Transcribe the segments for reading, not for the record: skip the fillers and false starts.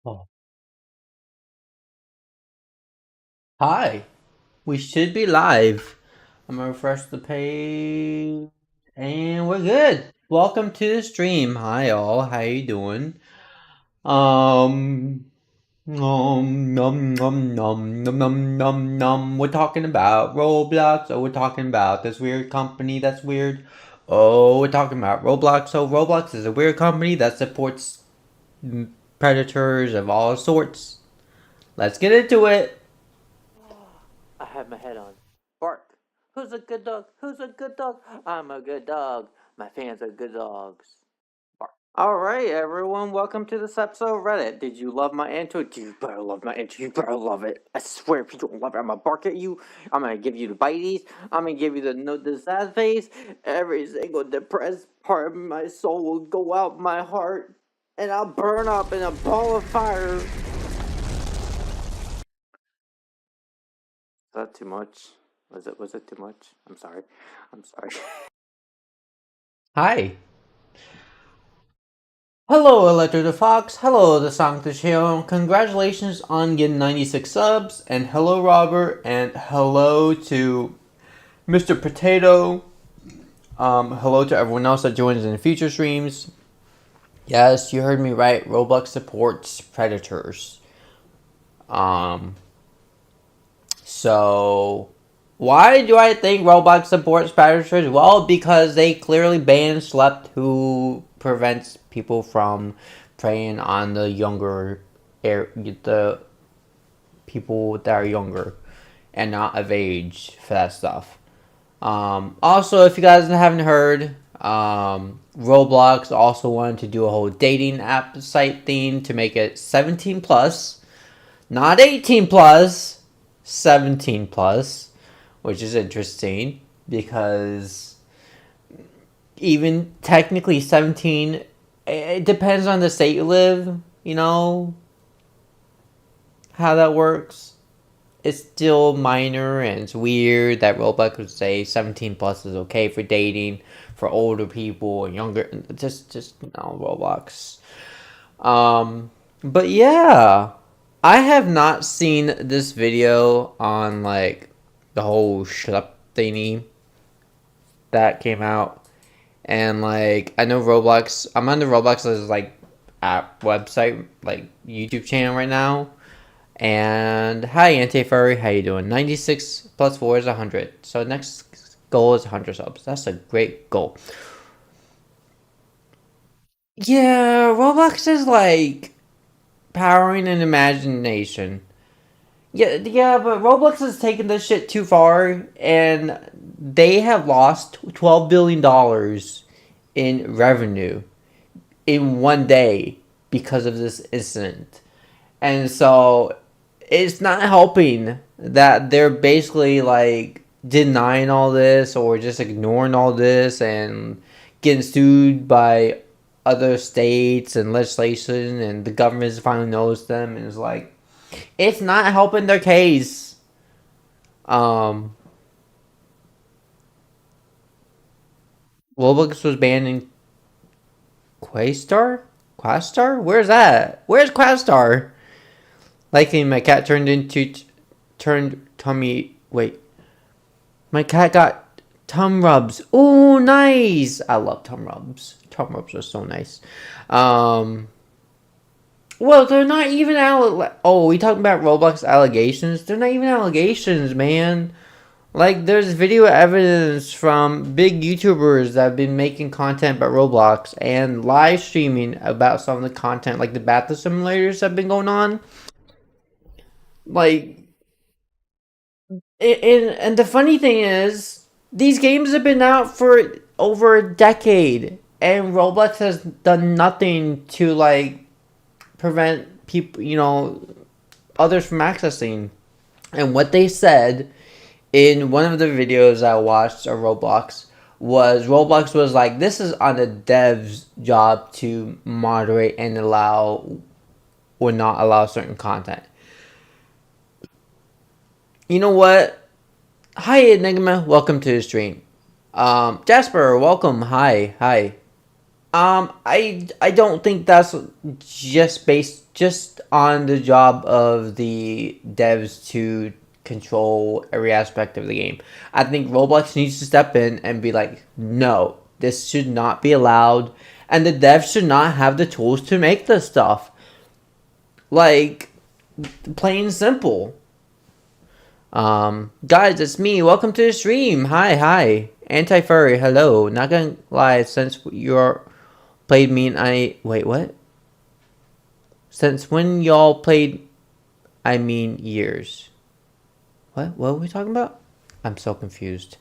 Oh. Hi, we should be live. I'm gonna refresh the page, and we're good. Welcome to the stream. Hi all, how you doing? Um, Nom nom nom nom nom nom nom. We're talking about Roblox. Oh, we're talking about this weird company that's weird. Oh, we're talking about Roblox. So Roblox is a weird company that supports predators of all sorts. Let's get into it. I have my head on. Bark. Who's a good dog? Who's a good dog? I'm a good dog. My fans are good dogs. Bark. All right, everyone. Welcome to this episode of Reddit. Did you love my intro? You better love my intro. You better love it. I swear, if you don't love it, I'm gonna bark at you. I'm gonna give you the bites. I'm gonna give you the sad face. Every single depressed part of my soul will go out my heart, and I'll burn up in a ball of fire. Is that too much? Was it too much? I'm sorry. I'm sorry. Hi. Hello, Electro the Fox. Hello, the Song to Channel. Congratulations on getting 96 subs. And hello, Robert. And hello to Mr. Potato. Hello to everyone else that joins in future streams. Yes, you heard me right. Roblox supports predators. Um, so why do I think Roblox supports predators? Well, because they clearly ban Slept, who prevents people from preying on the the people that are younger and not of age for that stuff. Also, if you guys haven't heard, Roblox also wanted to do a whole dating app site thing to make it 17 plus, not 18 plus, 17 plus, which is interesting because even technically 17, it depends on the state you live, you know, how that works. It's still minor and it's weird that Roblox would say 17 plus is okay for dating for older people and younger. Just Roblox. But yeah, I have not seen this video on like the whole schlep thingy that came out, and like I know Roblox. I'm on the Roblox's like app website, like YouTube channel right now. And hi, Furry, how you doing? 96 plus 4 is 100. So next goal is 100 subs. That's a great goal. Yeah, Roblox is like powering an imagination. Yeah, but Roblox has taken this shit too far, and they have lost $12 billion in revenue in one day because of this incident. And so it's not helping that they're basically like denying all this or just ignoring all this and getting sued by other states and legislation, and the government finally knows them and is like, it's not helping their case. Um, Roblox was banned in Quastar? Quastar? Where's that? Where's Quastar? Likely my cat turned tummy. Wait, my cat got tum rubs. Oh, nice! I love tum rubs. Tum rubs are so nice. Um, well, they're not even Oh, we talking about Roblox allegations? They're not even allegations, man. Like, there's video evidence from big YouTubers that have been making content about Roblox and live streaming about some of the content, like the battle simulators that have been going on. Like, and the funny thing is, these games have been out for over a decade, and Roblox has done nothing to like prevent people, others from accessing. And what they said in one of the videos I watched of Roblox was like, this is on the dev's job to moderate and allow or not allow certain content. You know what? Hi, Enigma. Welcome to the stream. Jasper, welcome. Hi. I don't think that's just based just on the job of the devs to control every aspect of the game. I think Roblox needs to step in and be like, no, this should not be allowed, and the devs should not have the tools to make this stuff. Like, plain and simple. Guys, it's me. Welcome to the stream. Hi. Anti-furry, hello. Not gonna lie, since you're played me and I... Wait, what? Since when y'all played... I mean years. What? What are we talking about? I'm so confused.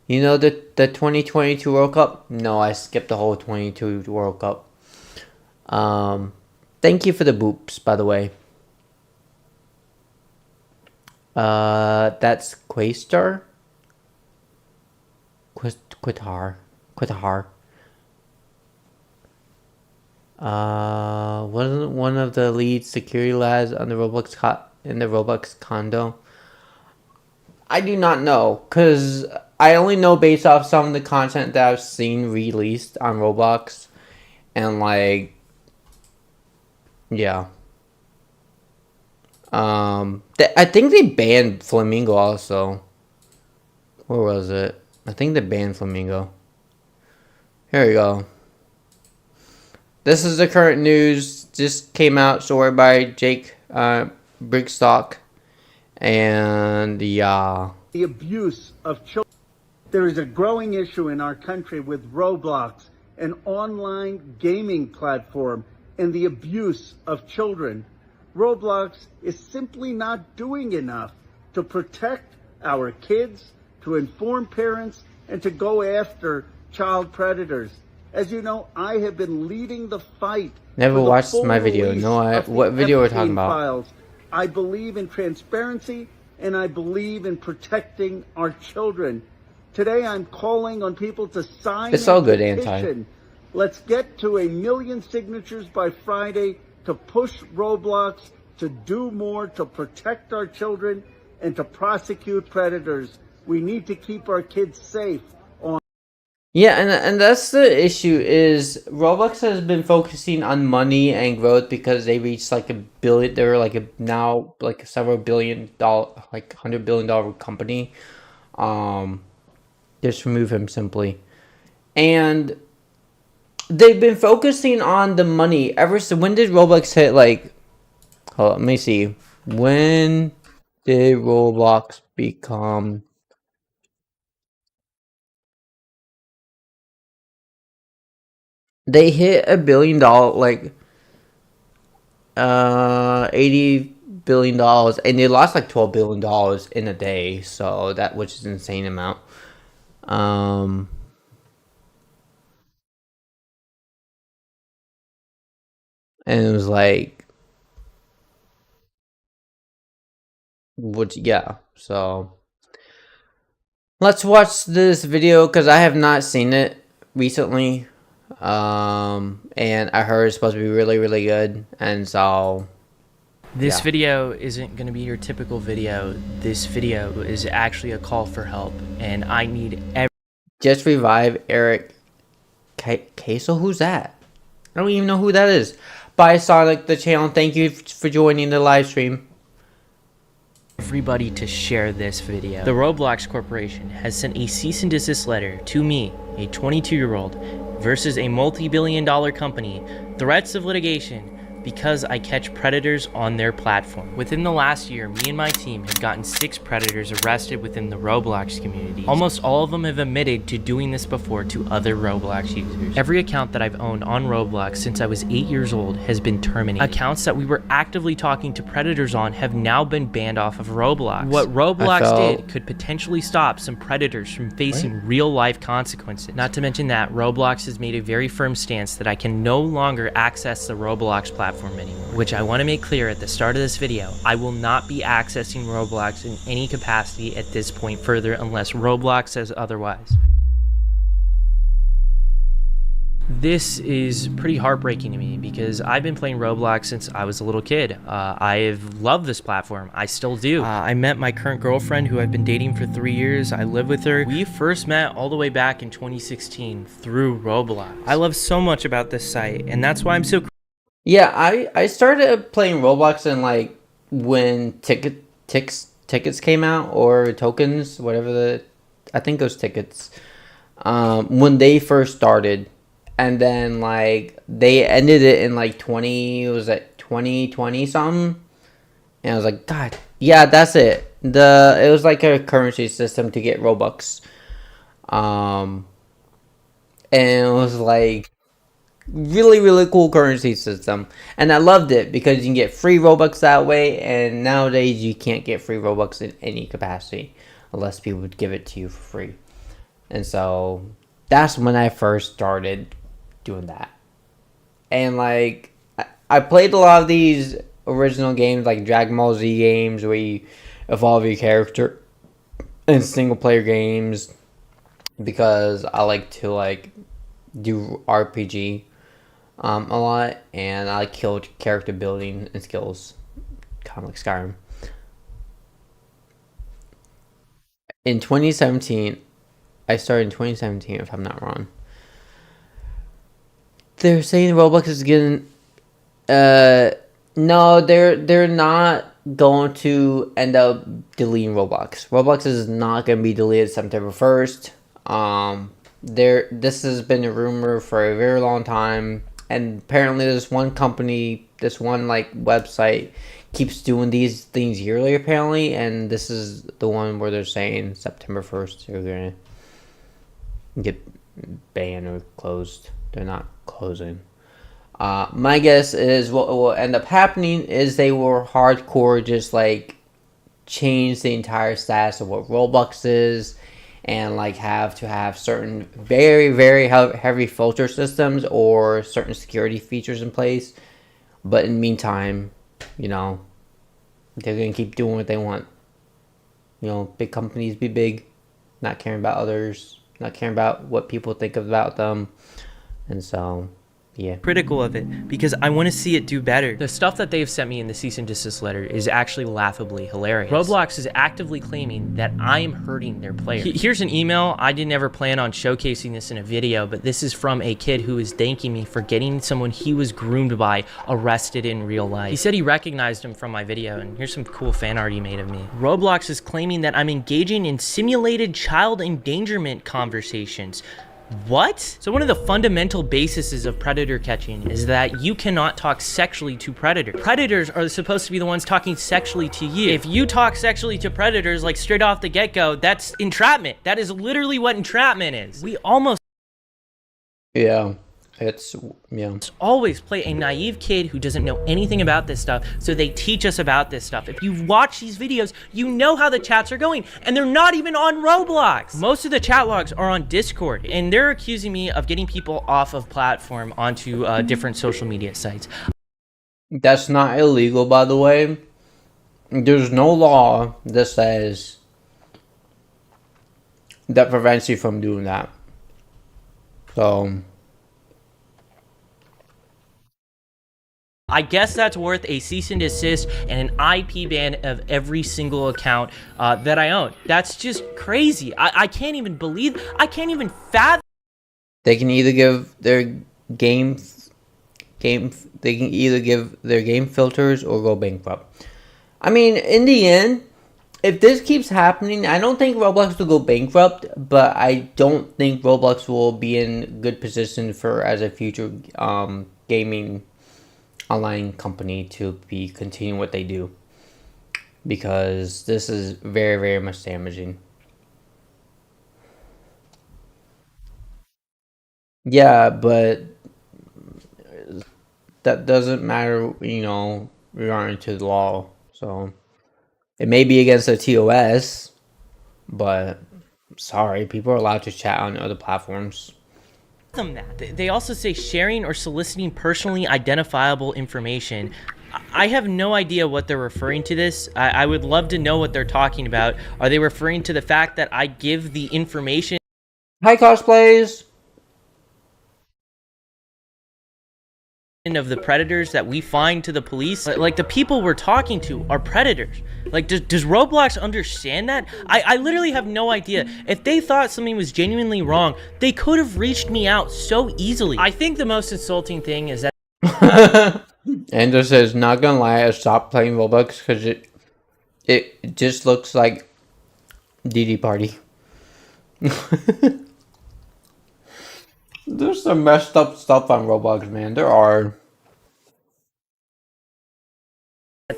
You know the 2022 World Cup? No, I skipped the whole 22 World Cup. Thank you for the boops, by the way. That's Quastar? Quitar. Wasn't one of the lead security lads on the Roblox condo? I do not know, cause I only know based off some of the content that I've seen released on Roblox, and like, yeah. I think they banned Flamingo also. Where was it? I think they banned Flamingo. Here we go. This is the current news. Just came out, story by Jake Brigstock. And yeah. The abuse of children. There is a growing issue in our country with Roblox, an online gaming platform, and the abuse of children. Roblox is simply not doing enough to protect our kids, to inform parents, and to go after child predators. As you know, I have been leading the fight. Never watched my video. No, what video we're talking about? Files. I believe in transparency, and I believe in protecting our children. Today, I'm calling on people to sign. It's all good, anti. Let's get to 1 million signatures by Friday to push Roblox to do more to protect our children and to prosecute predators. We need to keep our kids safe. Yeah, and that's the issue is Roblox has been focusing on money and growth because they reached like $1 billion. They're now like a several $100 billion company. Just remove him simply, and they've been focusing on the money ever since. When did Roblox hit like? Hold on, let me see. When did Roblox become? They hit $1 billion, like $80 billion, and they lost like $12 billion in a day. So which is an insane amount. And it was like, so let's watch this video because I have not seen it recently. And I heard it's supposed to be really, really good, and so this video isn't going to be your typical video. This video is actually a call for help, and I need just revive Eric Queso. Who's that? I don't even know who that is. Bye, Sonic the channel. Thank you for joining the live stream. Everybody to share this video. The Roblox Corporation has sent a cease and desist letter to me, a 22-year-old, versus a multi-billion-dollar company, threats of litigation because I catch predators on their platform. Within the last year, me and my team have gotten 6 predators arrested within the Roblox community. Almost all of them have admitted to doing this before to other Roblox users. Every account that I've owned on Roblox since I was 8 years old has been terminated. Accounts that we were actively talking to predators on have now been banned off of Roblox. What Roblox did could potentially stop some predators from facing real-life consequences. Not to mention that Roblox has made a very firm stance that I can no longer access the Roblox platform anymore, which I want to make clear at the start of this video. I will not be accessing Roblox in any capacity at this point further unless Roblox says otherwise. This is pretty heartbreaking to me because I've been playing Roblox since I was a little kid. I've loved this platform. I still do. I met my current girlfriend who I've been dating for 3 years. I live with her. We first met all the way back in 2016 through Roblox. I love so much about this site, and that's why I'm so Yeah, I started playing Roblox in like when tickets came out, or tokens, whatever I think those tickets, when they first started, and then like they ended it in like 2020 something, and I was like, God, yeah, that's it. It was like a currency system to get Robux, and it was like really cool currency system, and I loved it because you can get free Robux that way, and nowadays you can't get free Robux in any capacity unless people would give it to you for free. And so that's when I first started doing that. And like I played a lot of these original games, like Dragon Ball Z games where you evolve your character, and single player games, because I like to like do RPG a lot, and I like character building and skills, kind of like Skyrim. In 2017, I started in 2017, if I'm not wrong. They're saying Roblox is getting, no, they're not going to end up deleting Roblox. Roblox is not going to be deleted September 1st. This has been a rumor for a very long time. And apparently this one company, this one like website keeps doing these things yearly apparently, and this is the one where they're saying September 1st they're gonna get banned or closed. They're not closing. My guess is what will end up happening is they will hardcore just like change the entire status of what Roblox is, and like have to have certain very heavy filter systems or certain security features in place. But in the meantime, they're gonna keep doing what they want. Big companies be big, not caring about others, not caring about what people think about them. And so yeah, critical of it because I want to see it do better. The stuff that they've sent me in the cease and desist letter is actually laughably hilarious. Roblox is actively claiming that I am hurting their players. Here's an email. I didn't ever plan on showcasing this in a video, but this is from a kid who is thanking me for getting someone he was groomed by arrested in real life. He said he recognized him from my video, and here's some cool fan art he made of me. Roblox is claiming that I'm engaging in simulated child endangerment conversations. What? So one of the fundamental bases of predator catching is that you cannot talk sexually to predators. Predators are supposed to be the ones talking sexually to you. If you talk sexually to predators like straight off the get-go, that's entrapment. That is literally what entrapment is. We almost always play a naive kid who doesn't know anything about this stuff, so they teach us about this stuff. If you've watched these videos, you know how the chats are going, and they're not even on Roblox. Most of the chat logs are on Discord, and they're accusing me of getting people off of platform onto different social media sites. That's not illegal, by the way. There's no law that says that prevents you from doing that. So I guess that's worth a cease and desist and an IP ban of every single account that I own. That's just crazy. I can't even believe, I can't even fathom. they can either give their game filters or go bankrupt. I mean, in the end, if this keeps happening, I don't think Roblox will go bankrupt, but I don't think Roblox will be in good position for as a future gaming online company to be continuing what they do, because this is very much damaging. Yeah, but that doesn't matter, regarding to the law. So it may be against the TOS, but sorry, people are allowed to chat on other platforms. That. They also say sharing or soliciting personally identifiable information. I have no idea what they're referring to this. I would love to know what they're talking about. Are they referring to the fact that I give the information? Hi, cosplays. of the predators that we find to the police. Like, the people we're talking to are predators. Like, does Roblox understand that? I literally have no idea. If they thought something was genuinely wrong, they could have reached me out so easily. I think the most insulting thing is that Andrew says, not gonna lie, I stopped playing Roblox because it just looks like DD Party. There's some messed up stuff on Roblox, man. There are.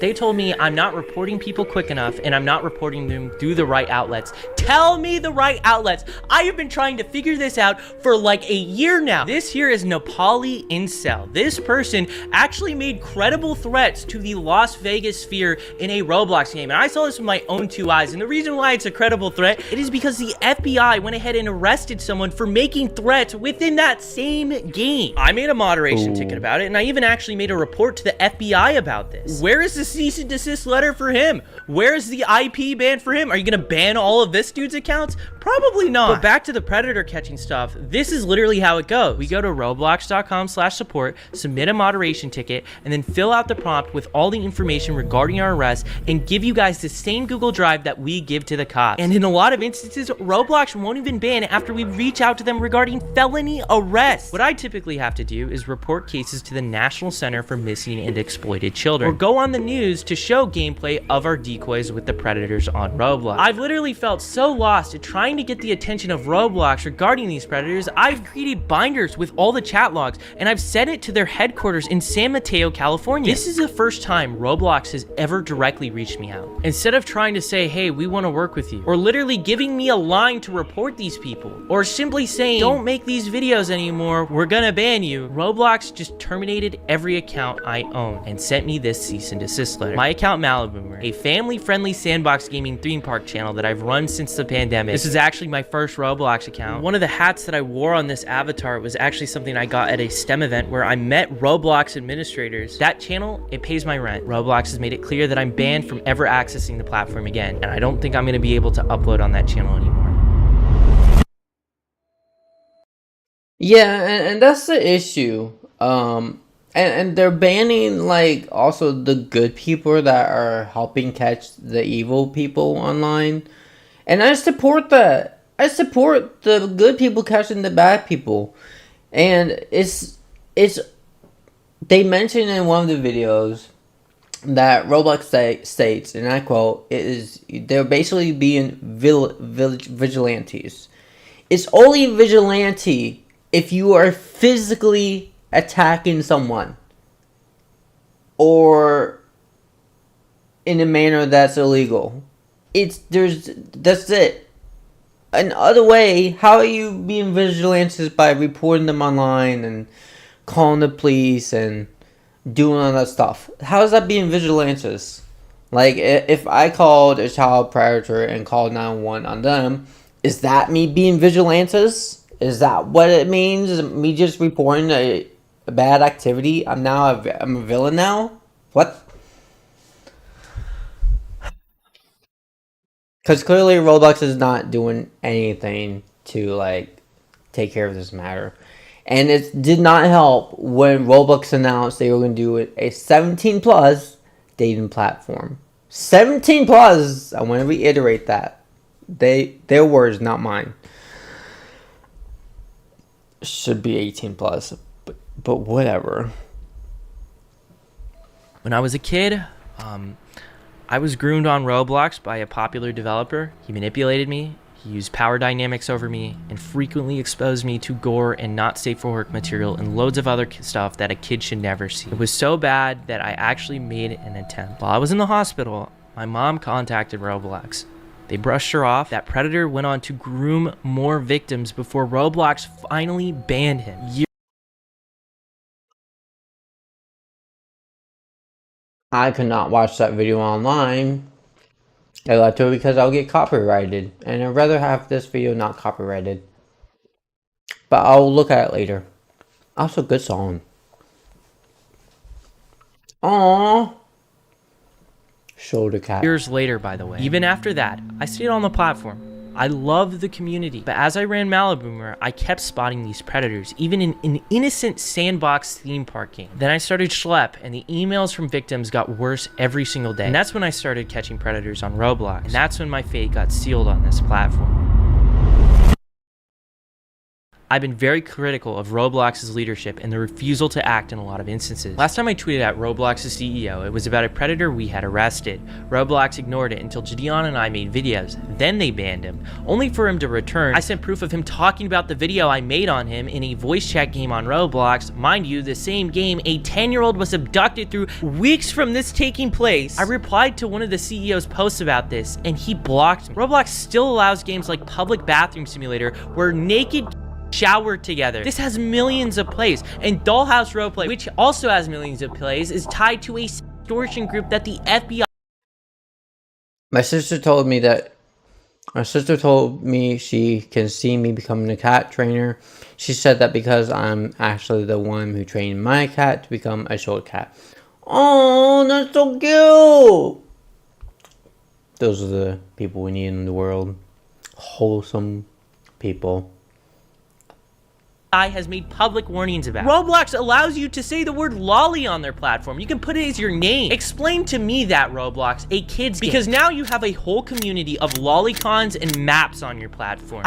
they told me I'm not reporting people quick enough and I'm not reporting them through the right outlets. Tell me the right outlets. I have been trying to figure this out for like a year now. This here is Nepali Incel. This person actually made credible threats to the Las Vegas sphere in a Roblox game. And I saw this with my own two eyes. And the reason why it's a credible threat, it is because the FBI went ahead and arrested someone for making threats within that same game. I made a moderation ticket about it, and I even actually made a report to the FBI about this. Where is the cease and desist letter for him? Where's the IP ban for him? Are you gonna ban all of this dude's accounts? Probably not. But back to the predator catching stuff, this is literally how it goes. We go to roblox.com/support, submit a moderation ticket, and then fill out the prompt with all the information regarding our arrest and give you guys the same Google Drive that we give to the cops. And in a lot of instances, Roblox won't even ban after we reach out to them regarding felony arrests. What I typically have to do is report cases to the National Center for Missing and Exploited Children, or go on the news to show gameplay of our decoys with the predators on Roblox. I've literally felt so lost at trying to get the attention of Roblox regarding these predators. I've created binders with all the chat logs, and I've sent it to their headquarters in San Mateo, California. This is the first time Roblox has ever directly reached me out. Instead of trying to say, hey, we want to work with you, or literally giving me a line to report these people, or simply saying, don't make these videos anymore, we're gonna ban you, Roblox just terminated every account I own and sent me this cease and desist letter. My account Maliboomer, a family-friendly sandbox gaming theme park channel that I've run since the pandemic. This is actually my first Roblox account. One of the hats that I wore on this avatar was actually something I got at a STEM event where I met Roblox administrators. That channel, it pays my rent. Roblox has made it clear that I'm banned from ever accessing the platform again, and I don't think I'm gonna be able to upload on that channel anymore. Yeah, and that's the issue. And they're banning, like, also the good people that are helping catch the evil people online. And I support that. I support the good people catching the bad people. And it's they mentioned in one of the videos that Roblox states, and I quote, they're basically being vigilantes. It's only vigilante if you are physically attacking someone or in a manner that's illegal. That's it. Another way, how are you being vigilantes by reporting them online and calling the police and doing all that stuff? How is that being vigilantes? Like, if I called a child predator and called 911 on them, is that me being vigilantes? Is that what it means? Is it me just reporting a bad activity? I'm a villain now? What? Because clearly Roblox is not doing anything to, like, take care of this matter. And it did not help when Roblox announced they were going to do a 17 plus dating platform. 17 plus! I want to reiterate that. Their words, not mine. Should be 18 plus, but whatever. When I was a kid, I was groomed on Roblox by a popular developer. He manipulated me, he used power dynamics over me, and frequently exposed me to gore and not safe for work material and loads of other stuff that a kid should never see. It was so bad that I actually made an attempt. While I was in the hospital, my mom contacted Roblox. They brushed her off. That predator went on to groom more victims before Roblox finally banned him. I could not watch that video online. I left to it because I'll get copyrighted. And I'd rather have this video not copyrighted. But I'll look at it later. Also, good song. Aww. Shoulder cap. Years later, by the way. Even after that, I stayed on the platform. I love the community, but as I ran Maliboomer, I kept spotting these predators, even in an innocent sandbox theme park game. Then I started Schlep, and the emails from victims got worse every single day. And that's when I started catching predators on Roblox, and that's when my fate got sealed on this platform. I've been very critical of Roblox's leadership and the refusal to act in a lot of instances. Last time I tweeted at Roblox's CEO, it was about a predator we had arrested. Roblox ignored it until Gideon and I made videos. Then they banned him, only for him to return. I sent proof of him talking about the video I made on him in a voice chat game on Roblox. Mind you, the same game, a 10-year-old was abducted through weeks from this taking place. I replied to one of the CEO's posts about this, and he blocked me. Roblox still allows games like Public Bathroom Simulator, where naked shower together. This has millions of plays, and Dollhouse Roleplay, which also has millions of plays, is tied to a extortion group that the FBI. My sister told me she can see me becoming a cat trainer. She said that because I'm actually the one who trained my cat to become a short cat. Oh, that's so cute! Those are the people we need in the world. Wholesome people. Has made public warnings about. Roblox allows you to say the word lolly on their platform. You can put it as your name. Explain to me that, Roblox, a kid's game. Because now you have a whole community of lolicons and maps on your platform.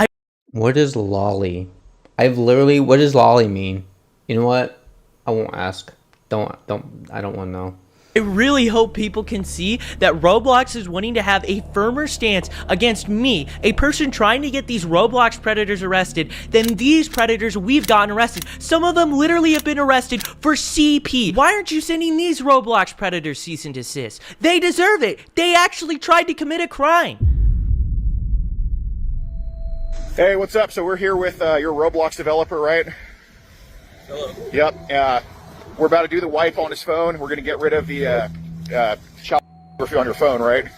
What is lolly? What does lolly mean? You know what? I won't ask. I don't want to know. I really hope people can see that Roblox is wanting to have a firmer stance against me, a person trying to get these Roblox predators arrested, than these predators we've gotten arrested. Some of them literally have been arrested for CP. Why aren't you sending these Roblox predators cease and desist? They deserve it. They actually tried to commit a crime. Hey, what's up? So we're here with your Roblox developer, right? Hello. Yep. We're about to do the wipe on his phone. We're going to get rid of the child pornography on your phone, right?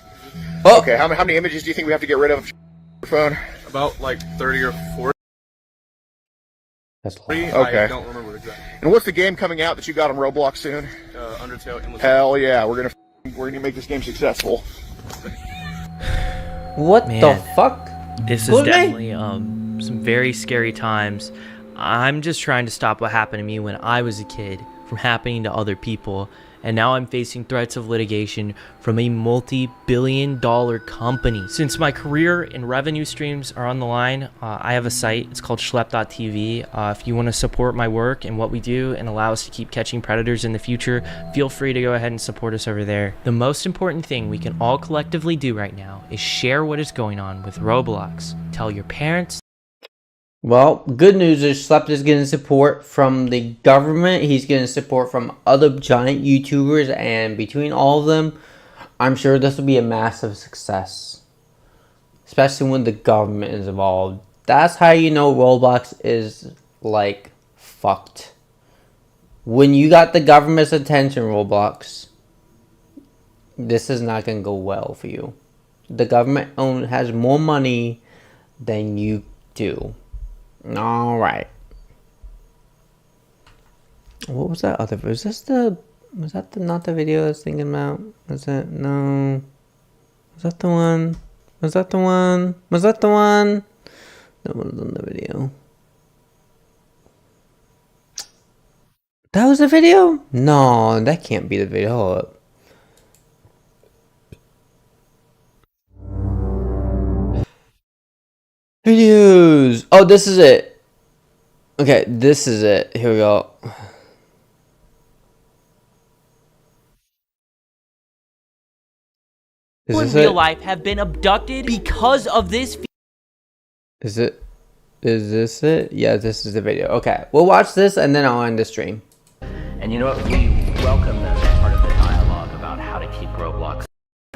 Oh. Okay, how many images do you think we have to get rid of on your phone? About like 30 or 40. That's Okay. I don't remember exactly. And what's the game coming out that you got on Roblox soon? Undertale. Endless. Hell yeah, we're gonna make this game successful. What Man. the fuck? This is definitely some very scary times. I'm just trying to stop what happened to me when I was a kid from happening to other people, and now I'm facing threats of litigation from a multi-billion-dollar company. Since my career and revenue streams are on the line, I have a site. It's called schlep.tv. If you want to support my work and what we do and allow us to keep catching predators in the future, feel free to go ahead and support us over there. The most important thing we can all collectively do right now is share what is going on with Roblox. Tell your parents. Well, good news is Schlep is getting support from the government. He's getting support from other giant YouTubers, and between all of them, I'm sure this will be a massive success. Especially when the government is involved. That's how you know Roblox is, like, fucked. When you got the government's attention, Roblox, this is not going to go well for you. The government has more money than you do. Alright. What was that other? Was that not the video I was thinking about? Was it? No. Was that the one? Was that the one? Was that the one? That was on the video. That was the video? No, that can't be the video. Hold up. Videos. Oh, this is it. Okay, this is it. Here we go. People in real life have been abducted because of this. Is this it? Yeah, this is the video. Okay, we'll watch this and then I'll end the stream. And you know what? We welcome them as part of the dialogue about how to keep Roblox.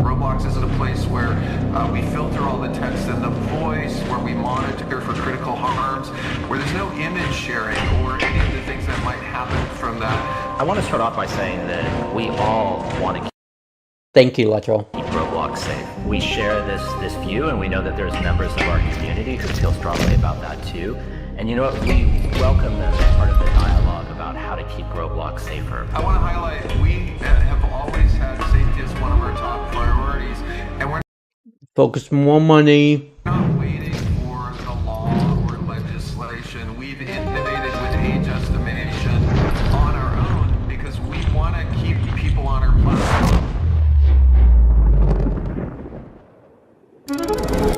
Roblox isn't a place where we filter all the text and the voice, where we monitor for critical harms, where there's no image sharing or any of the things that might happen from that. I want to start off by saying that we all want to Thank you, Letro. keep Roblox safe. We share this view, and we know that there's members of our community who feel strongly about that too. And you know what? We welcome them as part of the dialogue about how to keep Roblox safer. I want to highlight we have always had safety as one of our top priorities, and we're Focus more money. not waiting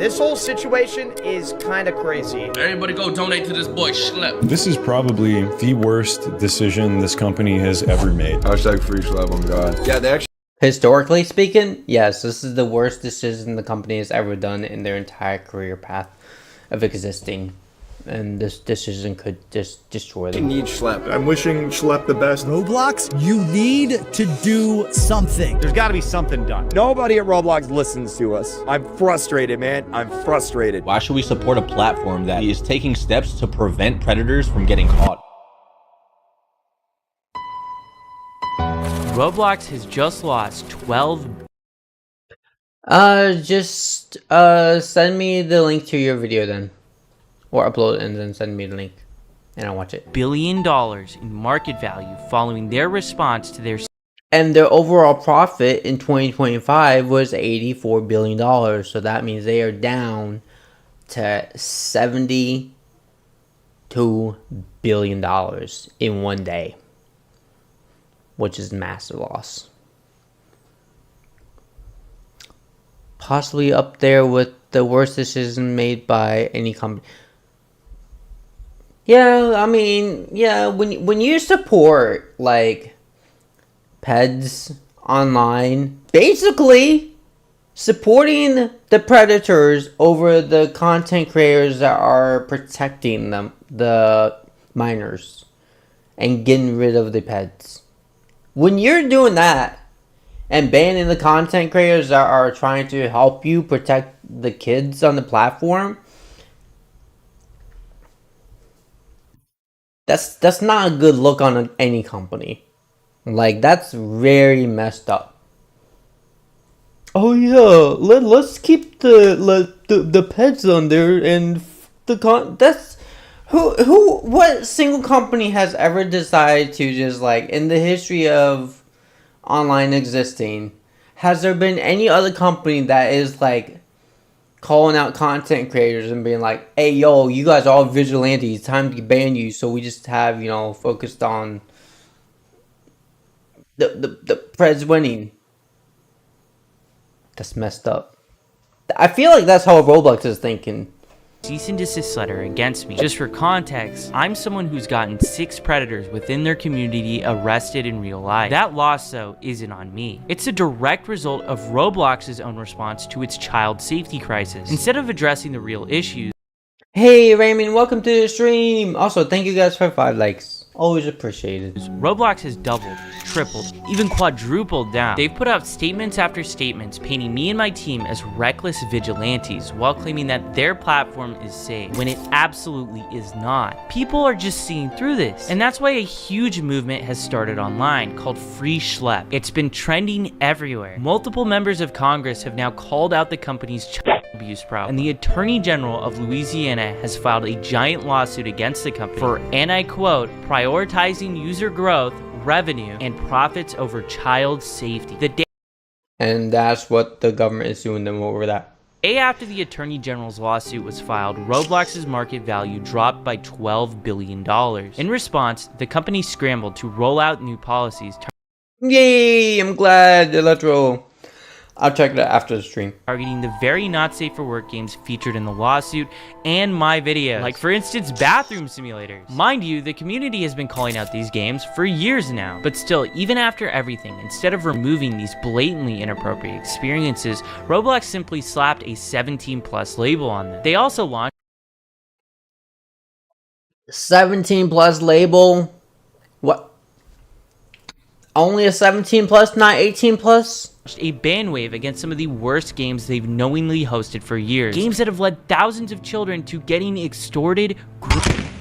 This whole situation is kind of crazy. Everybody go donate to this boy Schlep. This is probably the worst decision this company has ever made. Hashtag free Schlep on God. Yeah, they actually... Historically speaking, yes, this is the worst decision the company has ever done in their entire career path of existing. And this decision could just destroy them. need Schlep. I'm wishing Schlep the best. Roblox, you need to do something. There's got to be something done. Nobody at Roblox listens to us. I'm frustrated, man. I'm frustrated. Why should we support a platform that is taking steps to prevent predators from getting caught? Roblox has just lost 12 Just send me the link to your video then. Or upload it and then send me the link. And I'll watch it. billion in market value following their response to their... And their overall profit in 2025 was $84 billion. So that means they are down to $72 billion in one day. Which is a massive loss. Possibly up there with the worst decision made by any company. Yeah, I mean, yeah, when you support, like, peds online, basically supporting the predators over the content creators that are protecting them, the minors, and getting rid of the pets. When you're doing that, and banning the content creators that are trying to help you protect the kids on the platform, that's not a good look on any company. Like, that's very messed up. Oh yeah, let's keep the pets on there and that's what single company has ever decided to just, like, in the history of online existing, has there been any other company that is, like, calling out content creators and being like, hey, yo, you guys are all vigilantes, time to ban you, so we just have, you know, focused on the Preds winning? That's messed up. I feel like that's how Roblox is thinking. Cease and desist letter against me. Just for context, I'm someone who's gotten 6 predators within their community arrested in real life. That loss, though, isn't on me. It's a direct result of Roblox's own response to its child safety crisis. Instead of addressing the real issues... Hey Raymond, welcome to the stream! Also, thank you guys for 5 likes. Always appreciated. Roblox has doubled, tripled, even quadrupled down. They've put out statements after statements painting me and my team as reckless vigilantes while claiming that their platform is safe, when it absolutely is not. People are just seeing through this, and that's why a huge movement has started online called Free Schlep. It's been trending everywhere. Multiple members of Congress have now called out the company's child abuse problem, and the Attorney General of Louisiana has filed a giant lawsuit against the company for, and I quote, prioritizing user growth, revenue, and profits over child safety. And that's what the government is suing them over that. Day after the Attorney General's lawsuit was filed, Roblox's market value dropped by $12 billion. In response, the company scrambled to roll out new policies. Yay! I'm glad, Electro. I'll check that after the stream. Targeting the very not safe for work games featured in the lawsuit and my videos. Like, for instance, bathroom simulators. Mind you, the community has been calling out these games for years now. But still, even after everything, instead of removing these blatantly inappropriate experiences, Roblox simply slapped a 17+ label on them. They also launched 17+ label? What? Only a 17+, not 18+? A ban wave against some of the worst games they've knowingly hosted for years. Games that have led thousands of children to getting extorted,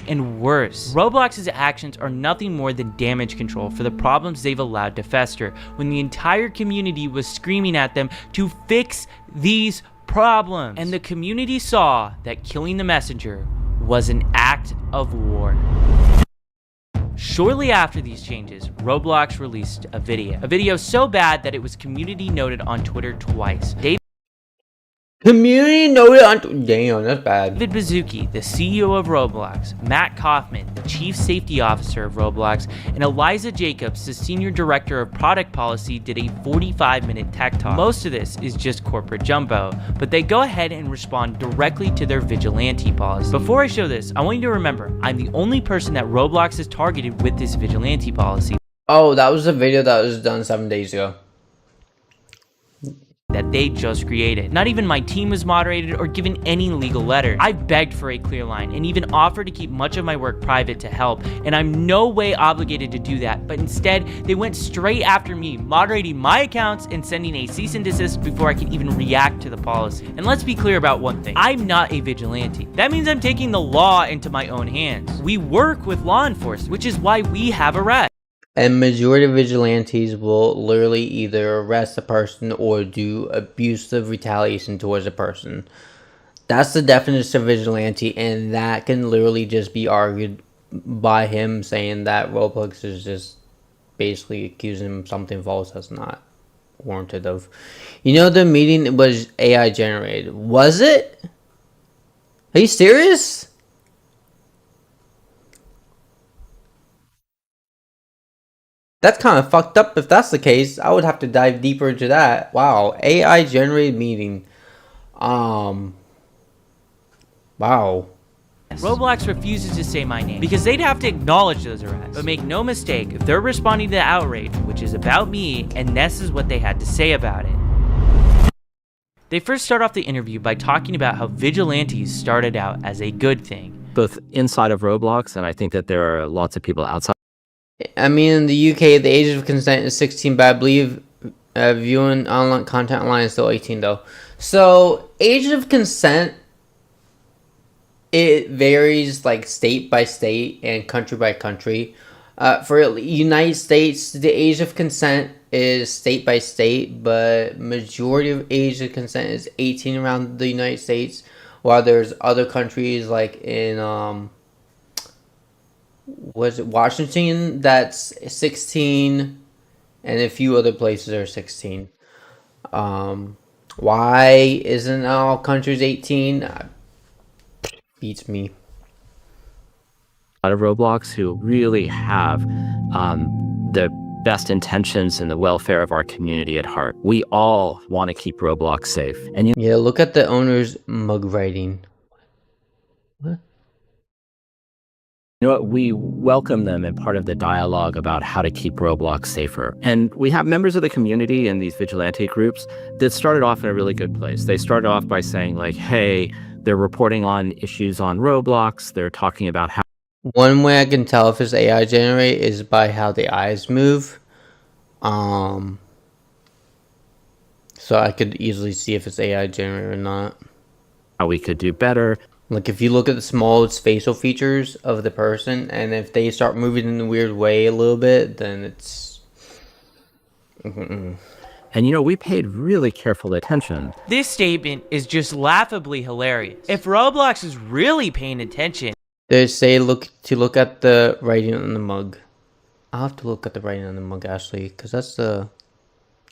and worse. Roblox's actions are nothing more than damage control for the problems they've allowed to fester, when the entire community was screaming at them to fix these problems. And the community saw that killing the messenger was an act of war. Shortly after these changes, Roblox released a video so bad that it was community noted on Twitter twice. Community noted on. Damn, that's bad. David Baszucki, the CEO of Roblox, Matt Kaufman, the Chief Safety Officer of Roblox, and Eliza Jacobs, the Senior Director of Product Policy, did a 45-minute tech talk. Most of this is just corporate jumbo, but they go ahead and respond directly to their vigilante policy. Before I show this, I want you to remember, I'm the only person that Roblox has targeted with this vigilante policy. Oh, that was a video that was done 7 days ago. That they just created. Not even my team was moderated or given any legal letter. I begged for a clear line and even offered to keep much of my work private to help, and I'm no way obligated to do that, but instead they went straight after me, moderating my accounts and sending a cease and desist before I could even react to the policy. And let's be clear about one thing, I'm not a vigilante. That means I'm taking the law into my own hands. We work with law enforcement, which is why we have arrests. And majority of vigilantes will literally either arrest a person or do abusive retaliation towards a person. That's the definition of vigilante, and that can literally just be argued by him saying that Roblox is just basically accusing him of something false that's not warranted of. You know, the meeting was AI generated. Was it? Are you serious? That's kind of fucked up if that's the case. I would have to dive deeper into that. Wow. AI generated meeting. Wow. Roblox refuses to say my name because they'd have to acknowledge those arrests. But make no mistake, they're responding to the outrage, which is about me, and this is what they had to say about it. They first start off the interview by talking about how vigilantes started out as a good thing. Both inside of Roblox, and I think that there are lots of people outside. I mean, in the UK, the age of consent is 16, but I believe viewing online content online is still 18, though. So, age of consent, it varies like state by state and country by country. For the United States, the age of consent is state by state, but majority of age of consent is 18 around the United States, while there's other countries like in was it Washington that's 16, and a few other places are 16. Why isn't all countries 18? Beats me. Out of Roblox who really have the best intentions and the welfare of our community at heart. We all want to keep Roblox safe. And yeah, look at the owner's mug writing. What? You know what? We welcome them in part of the dialogue about how to keep Roblox safer. And we have members of the community in these vigilante groups that started off in a really good place. They started off by saying like, hey, they're reporting on issues on Roblox. They're talking about how. One way I can tell if it's AI generated is by how the eyes move. So I could easily see if it's AI generated or not. How we could do better. Like if you look at the smallest facial features of the person, and if they start moving in a weird way a little bit, then it's... And you know, we paid really careful attention. This statement is just laughably hilarious. If Roblox is really paying attention... They say look at the writing on the mug. I'll have to look at the writing on the mug, actually, because that's the...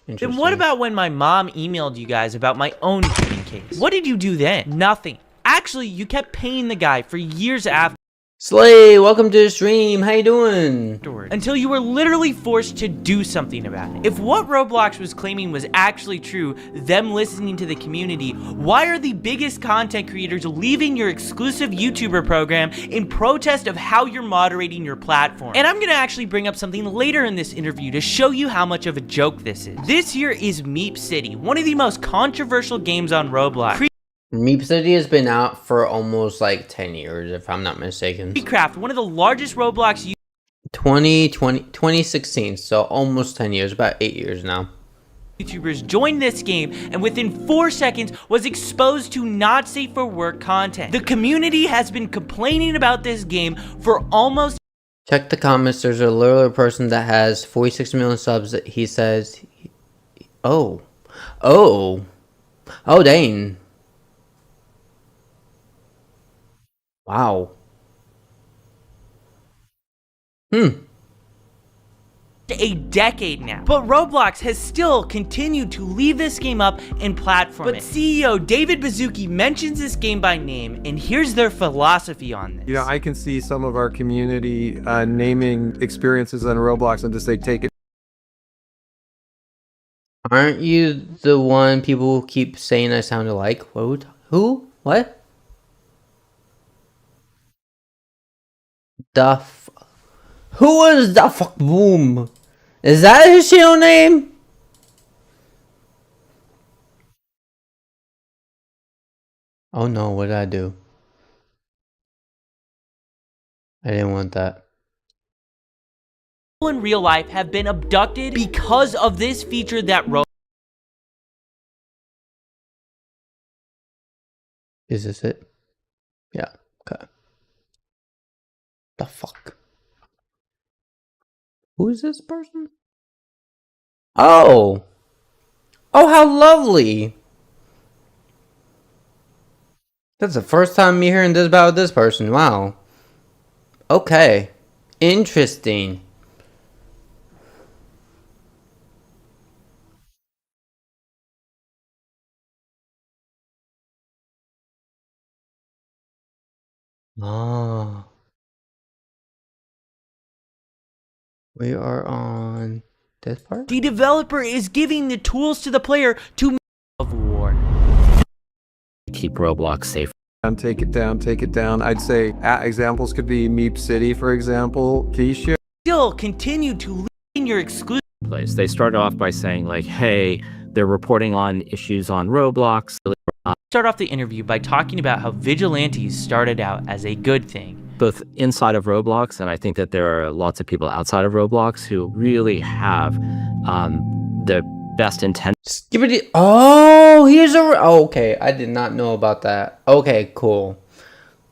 Then what about when my mom emailed you guys about my own cheating case? What did you do then? Nothing. Actually, you kept paying the guy for years after. Slay, welcome to the stream. How you doing? Until you were literally forced to do something about it. If what Roblox was claiming was actually true, them listening to the community, why are the biggest content creators leaving your exclusive YouTuber program in protest of how you're moderating your platform? And I'm gonna actually bring up something later in this interview to show you how much of a joke this is. This here is Meep City, one of the most controversial games on Roblox. Meep City has been out for almost like 10 years, if I'm not mistaken. Craft, one of the largest Roblox 2016, so almost 10 years, about 8 years now. YouTubers joined this game and within 4 seconds was exposed to not safe for work content. The community has been complaining about this game for almost... Check the comments, there's a little person that has 46 million subs that he says... Oh, dang. Wow. a decade now. But Roblox has still continued to leave this game up and platform it. But CEO David Baszucki mentions this game by name, and here's their philosophy on this. You know, I can see some of our community naming experiences on Roblox and just say take it. Aren't you the one people keep saying I sounded like? Who? What? Who is the fuck boom? Is that his channel name? Oh no, what did I do? I didn't want that. People in real life have been abducted because of this feature that Is this it? Yeah, okay. The fuck? Who is this person? Oh! Oh, how lovely! That's the first time me hearing this about this person. Wow. Okay. Interesting. Ah. We are on this part? the developer is giving the tools to the player to of war. Keep Roblox safe. Take it down, take it down. I'd say examples could be Meep City, for example. Can you share? Still continue to live in your exclusive place. They started off by saying like, hey, they're reporting on issues on Roblox. Start off the interview by talking about how vigilantes started out as a good thing. Both inside of Roblox, and I think that there are lots of people outside of Roblox who really have the best intent. Oh, here's a. Oh, okay, I did not know about that. Okay, cool.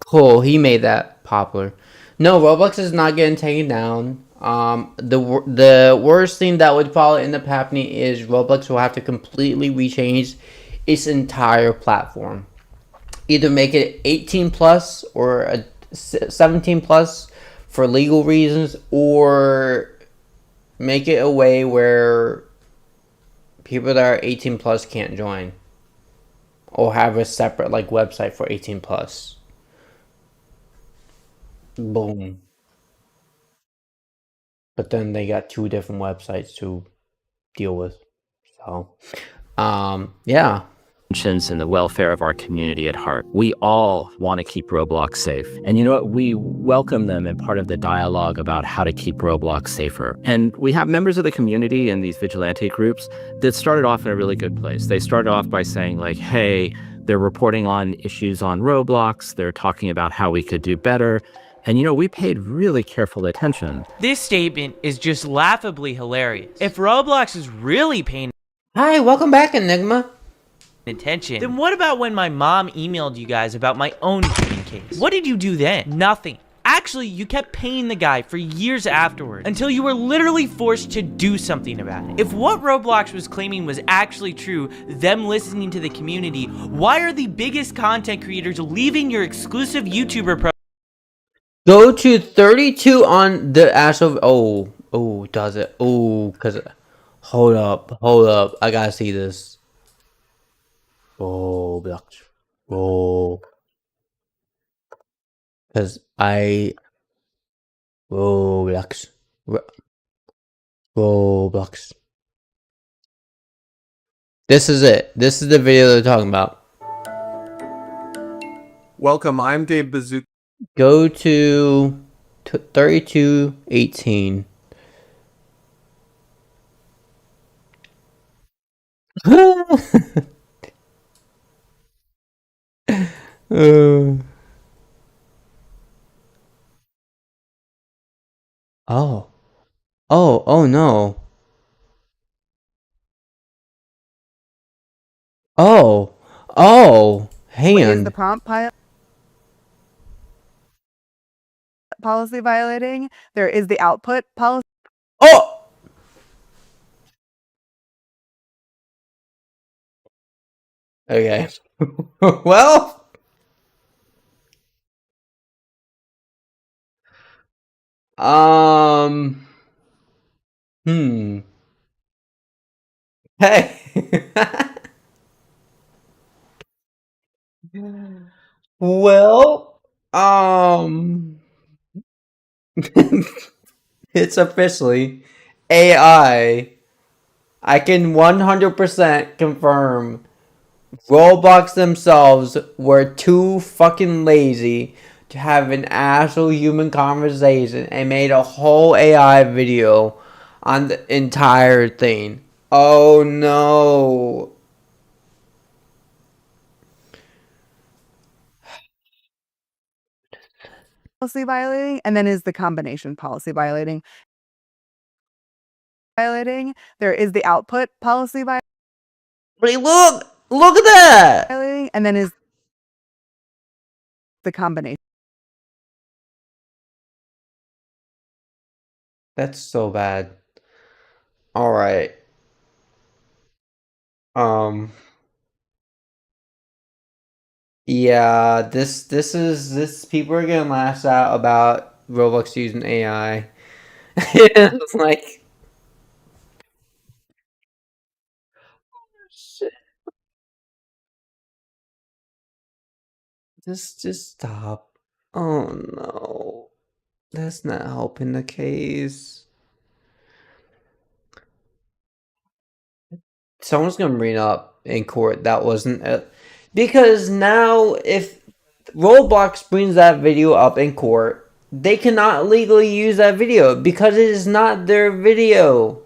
Cool, he made that popular. No, Roblox is not getting taken down. The worst thing that would probably end up happening is Roblox will have to completely rechange its entire platform. Either make it 18 plus or a 17 plus for legal reasons, or make it a way where people that are 18 plus can't join, or have a separate like website for 18 plus. Boom. But then they got two different websites to deal with. So, yeah. And the welfare of our community at heart. We all want to keep Roblox safe. And you know what? We welcome them in part of the dialogue about how to keep Roblox safer. And we have members of the community in these vigilante groups that started off in a really good place. They started off by saying like, hey, they're reporting on issues on Roblox. They're talking about how we could do better. And you know, we paid really careful attention. This statement is just laughably hilarious. If Roblox is really paying Hi, welcome back, Enigma. attention, then what about when my mom emailed you guys about my own gaming case? What did you do then? Nothing. Actually, you kept paying the guy for years afterwards until you were literally forced to do something about it. If what Roblox was claiming was actually true, them listening to the community, why are the biggest content creators leaving your exclusive YouTuber pro? Go to 32 on the actual. Oh, does it? Oh, cause hold up, I gotta see this. Oh, blocks. Oh, cause Roblox. Roblox. This is it. This is the video they're talking about. Welcome, I'm Dave Bazooka. Go to 3218. Oh no. Hang on. Is the prompt policy violating? There is the output policy. Oh! Okay. Well. Hey. Well, it's officially AI. I can 100% confirm Roblox themselves were too fucking lazy to have an actual human conversation and made a whole AI video on the entire thing. Oh no. Policy violating, and then is the combination policy violating. There is the output policy violating. Look at that. And then is the combination. That's so bad. All right. Yeah, this people are getting lashed out about Roblox using AI. It's like shit. Just stop. Oh no. That's not helping the case. Someone's gonna bring up in court that wasn't it. Because now if Roblox brings that video up in court, they cannot legally use that video because it is not their video.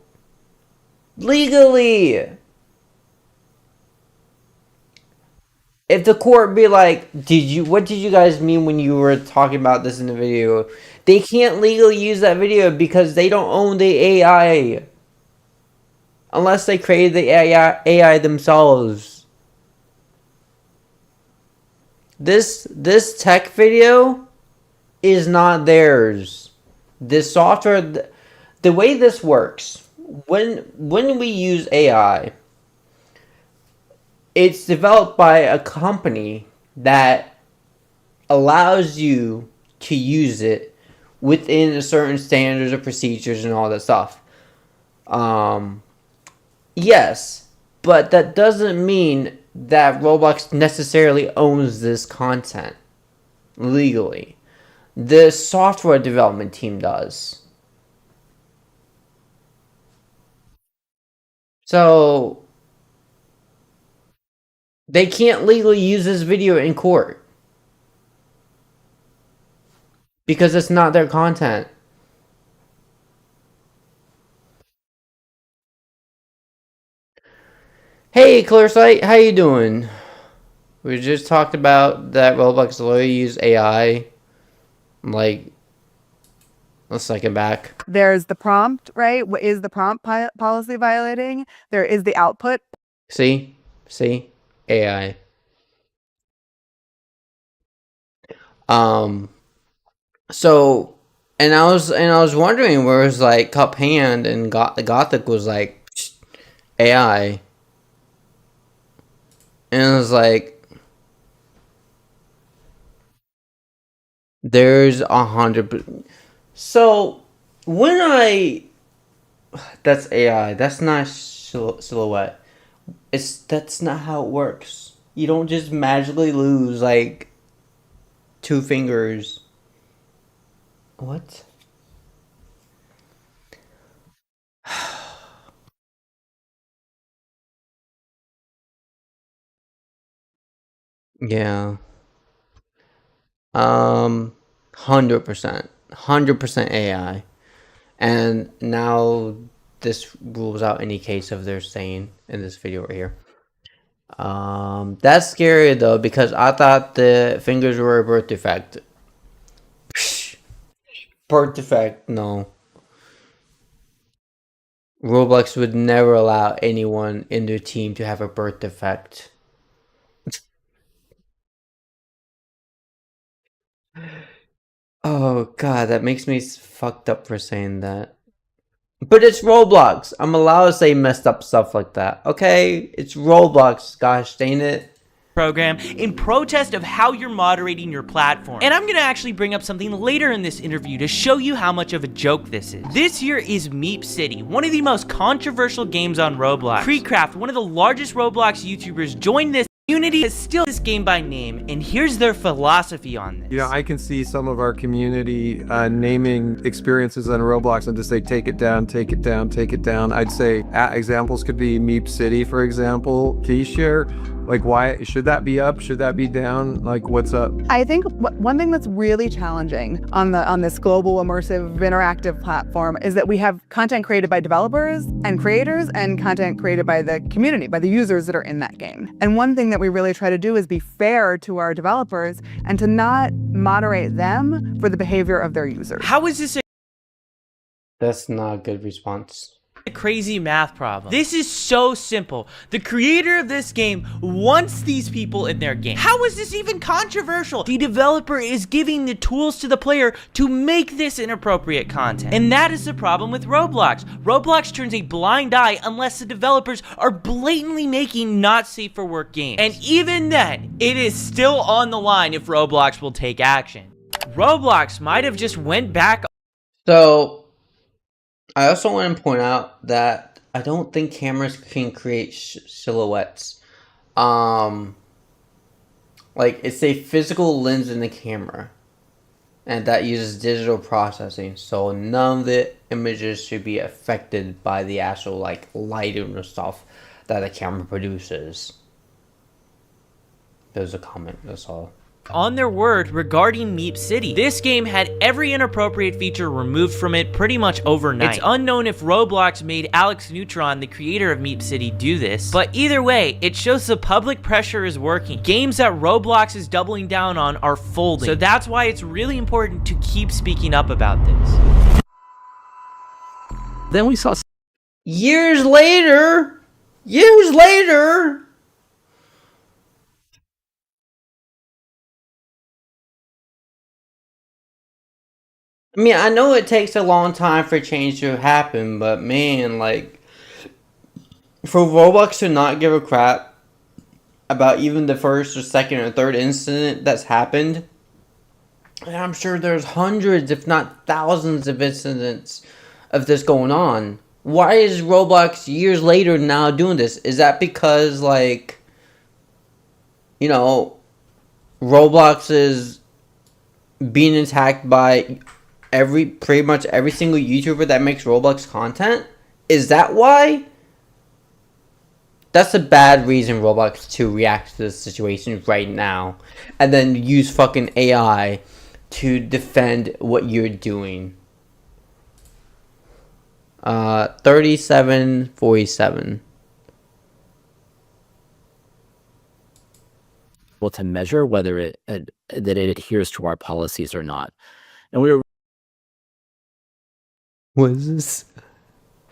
Legally. If the court be like, what did you guys mean when you were talking about this in the video? They can't legally use that video because they don't own the AI. Unless they created the AI themselves. This tech video is not theirs. This software, the way this works, when we use AI, it's developed by a company that allows you to use it within a certain standards or procedures and all that stuff. Yes, but that doesn't mean that Roblox necessarily owns this content legally. The software development team does. So they can't legally use this video in court because it's not their content. Hey, Clearsight, how you doing? We just talked about that Roblox lawyer use AI, like, a second back. There's the prompt, right? What is the prompt policy violating? There is the output. See, AI. So, and I was wondering where it was like Cup Hand and the Gothic was like AI, and it was like there's 100. So when that's AI. That's not silhouette. That's not how it works. You don't just magically lose like 2 fingers. What? Yeah. 100%. 100% AI. And now this rules out any case of they're saying in this video right here. That's scary though because I thought the fingers were a birth defect. Birth defect, no. Roblox would never allow anyone in their team to have a birth defect. Oh god, that makes me fucked up for saying that. But it's Roblox. I'm allowed to say messed up stuff like that. Okay? It's Roblox, gosh dang it. program in protest of how you're moderating your platform. And I'm gonna actually bring up something later in this interview to show you how much of a joke this is. This here is Meep City, one of the most controversial games on Roblox. Creecraft, one of the largest Roblox YouTubers, joined this community is still this game by name, and here's their philosophy on this. You know, I can see some of our community naming experiences on Roblox and just say, take it down, take it down, take it down. I'd say examples could be Meep City, for example. Can you share, like, why should that be up? Should that be down? Like, what's up? I think one thing that's really challenging on this global immersive interactive platform is that we have content created by developers and creators and content created by the community, by the users that are in that game. And one thing that we really try to do is be fair to our developers and to not moderate them for the behavior of their users. How is this That's not a good response. a crazy math problem? This is so simple. The creator of this game wants these people in their game. How is this even controversial? The developer is giving the tools to the player to make this inappropriate content. And that is the problem with Roblox. Roblox turns a blind eye unless the developers are blatantly making not safe for work games. And even then, it is still on the line if Roblox will take action. Roblox might have just went back. So, I also want to point out that I don't think cameras can create silhouettes. Like, it's a physical lens in the camera, and that uses digital processing, so none of the images should be affected by the actual, like, lighting or stuff that the camera produces. There's a comment, that's all. On their word regarding Meep City. This game had every inappropriate feature removed from it pretty much overnight. It's unknown if Roblox made Alex Neutron, the creator of Meep City, do this, but either way, it shows the public pressure is working. Games that Roblox is doubling down on are folding, so that's why it's really important to keep speaking up about this. Then we saw Years later, I mean, I know it takes a long time for change to happen, but man, like, for Roblox to not give a crap about even the first or second or third incident that's happened, and I'm sure there's hundreds, if not thousands of incidents of this going on. Why is Roblox years later now doing this? Is that because, like, you know, Roblox is being attacked by pretty much every single YouTuber that makes Roblox content? Is that why? That's a bad reason Roblox to react to this situation right now, and then use fucking AI to defend what you're doing. 3747. Well, to measure whether that it adheres to our policies or not. And we were What is this?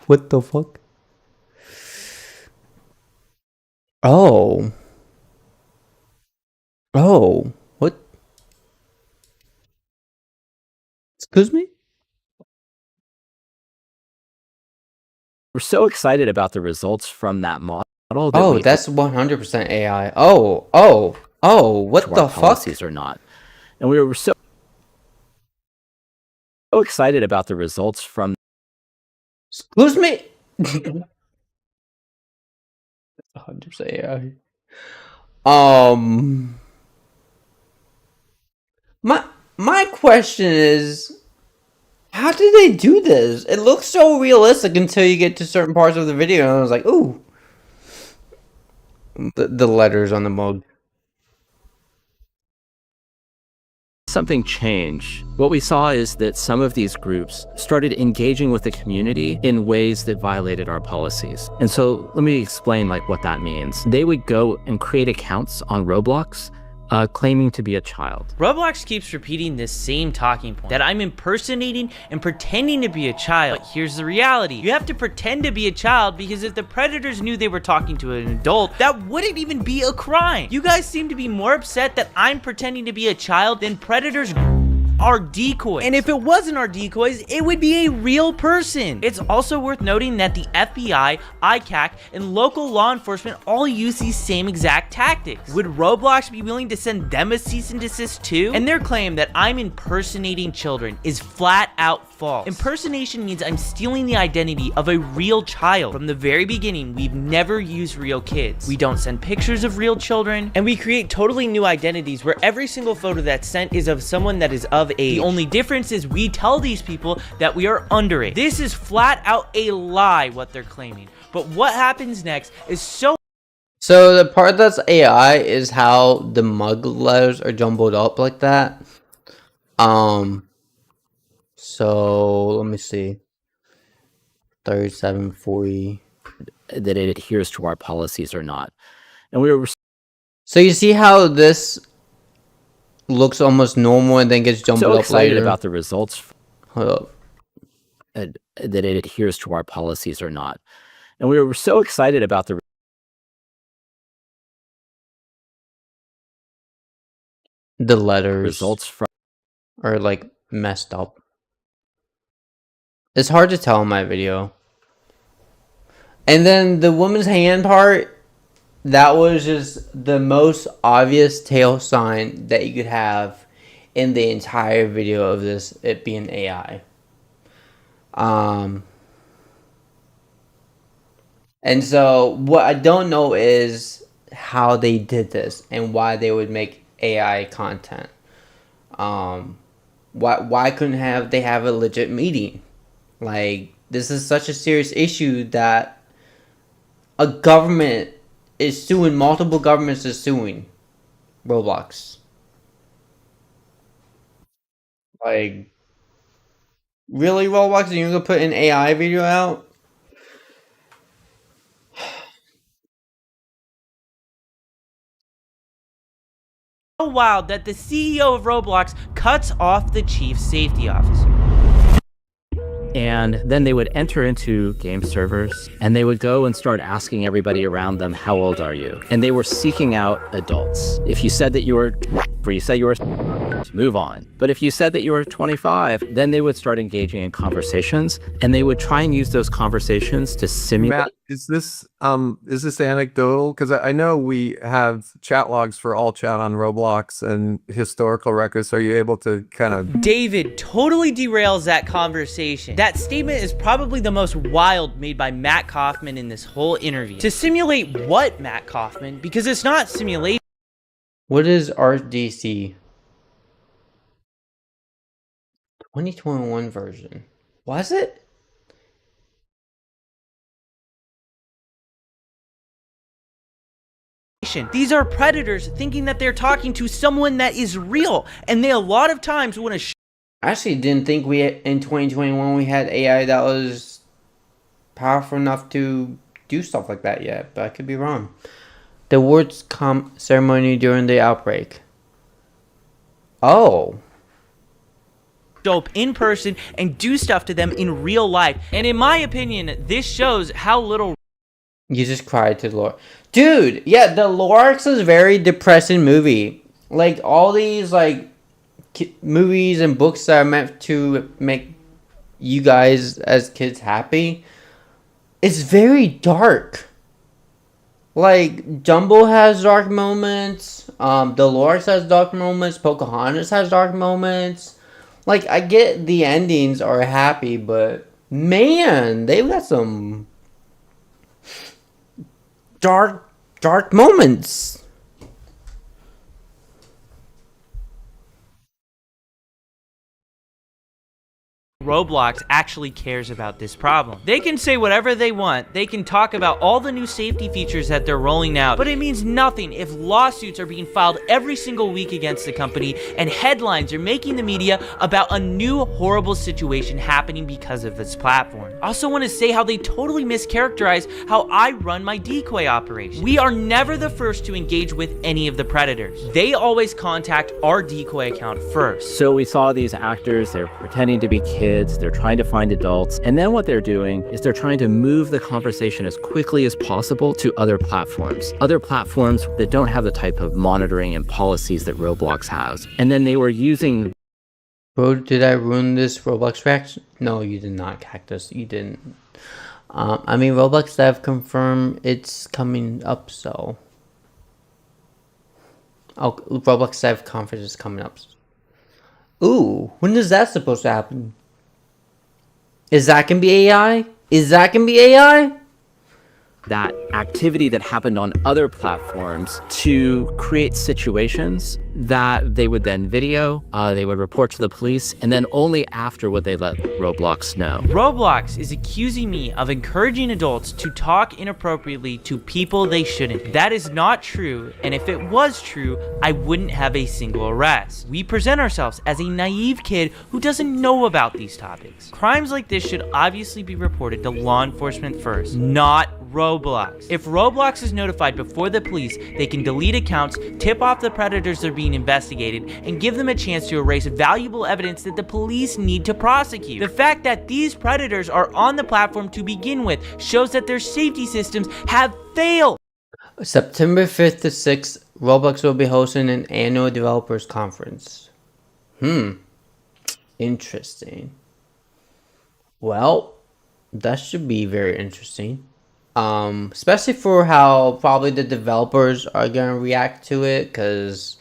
What the fuck? Oh. Oh. What? Excuse me? We're so excited about the results from that model. Oh, that's 100% AI. Oh, what the fuck? Policies or not. And we were so excited about the results from. Excuse me? 100% AI. My question is, how did they do this? It looks so realistic until you get to certain parts of the video, and I was like, ooh. The letters on the mug. Something changed. What we saw is that some of these groups started engaging with the community in ways that violated our policies. And so let me explain what that means. They would go and create accounts on Roblox claiming to be a child. Roblox keeps repeating this same talking point, that I'm impersonating and pretending to be a child. But here's the reality. You have to pretend to be a child, because if the predators knew they were talking to an adult, that wouldn't even be a crime. You guys seem to be more upset that I'm pretending to be a child than predators our decoys. And if it wasn't our decoys, it would be a real person. It's also worth noting that the FBI, ICAC, and local law enforcement all use these same exact tactics. Would Roblox be willing to send them a cease and desist too? And their claim that I'm impersonating children is flat out false. Impersonation means I'm stealing the identity of a real child. From the very beginning, we've never used real kids. We don't send pictures of real children, and we create totally new identities where every single photo that's sent is of someone that is of age. The only difference is we tell these people that we are underage. This is flat out a lie, what they're claiming. But what happens next is so the part that's AI is how the mug letters are jumbled up like that. So let me see. 37, 40. That it adheres to our policies or not. And we were So you see how this looks almost normal and then gets jumbled so up excited later? about the results. Hold up. That it adheres to our policies or not. And we were so excited about the letters results from are like messed up. It's hard to tell in my video. And then the woman's hand part, that was just the most obvious tail sign that you could have in the entire video of this, it being AI. And so what I don't know is how they did this and why they would make AI content. Why couldn't they have a legit meeting? Like, this is such a serious issue that a government is suing, multiple governments are suing Roblox. Like, really, Roblox? You're gonna put an AI video out? wild that the CEO of Roblox cuts off the chief safety officer. And then they would enter into game servers and they would go and start asking everybody around them, how old are you? And they were seeking out adults. If you said that you were, move on. But if you said that you were 25, then they would start engaging in conversations and they would try and use those conversations to simulate. Matt, is this anecdotal? Because I know we have chat logs for all chat on Roblox and historical records. Are you able to kind of... David totally derails that conversation. That statement is probably the most wild made by Matt Kaufman in this whole interview. To simulate what, Matt Kaufman? Because it's not simulation. What is RDC? 2021 version. Was it? These are predators thinking that they're talking to someone that is real, and they a lot of times want to I actually didn't think in 2021 we had AI that was powerful enough to do stuff like that yet, but I could be wrong. The awards ceremony during the outbreak. Oh. Dope in person and do stuff to them in real life. And in my opinion, this shows how little... You just cried to the Lord. Dude, yeah, the Lorax is a very depressing movie. Like, all these, like, movies and books that are meant to make you guys as kids happy, it's very dark. Like, Jumbo has dark moments, Dolores has dark moments, Pocahontas has dark moments. Like, I get the endings are happy, but man, they've got some dark moments. Roblox actually cares about this problem. They can say whatever they want, they can talk about all the new safety features that they're rolling out, but it means nothing if lawsuits are being filed every single week against the company and headlines are making the media about a new horrible situation happening because of this platform. I also want to say how they totally mischaracterize how I run my decoy operation. We are never the first to engage with any of the predators. They always contact our decoy account first. So we saw these actors, they're pretending to be kids, they're trying to find adults, and then what they're doing is they're trying to move the conversation as quickly as possible to other platforms that don't have the type of monitoring and policies that Roblox has. And then they were using Bro, did I ruin this Roblox reaction? No, you did not, Cactus. You didn't. I mean, Roblox have confirmed it's coming up, so. Oh, Roblox Dev Conference is coming up. Ooh, when is that supposed to happen? Is that gonna be AI? Is that gonna be AI? That activity that happened on other platforms to create situations that they would then video, they would report to the police, and then only after would they let Roblox know. Roblox is accusing me of encouraging adults to talk inappropriately to people they shouldn't. That is not true, and if it was true, I wouldn't have a single arrest. We present ourselves as a naive kid who doesn't know about these topics. Crimes like this should obviously be reported to law enforcement first, not Roblox. If Roblox is notified before the police, they can delete accounts, tip off the predators they're being investigated, and give them a chance to erase valuable evidence that the police need to prosecute. The fact that these predators are on the platform to begin with shows that their safety systems have failed. September 5th to 6th, Roblox will be hosting an annual developers conference. Interesting. Well, that should be very interesting. Especially for how probably the developers are gonna react to it, because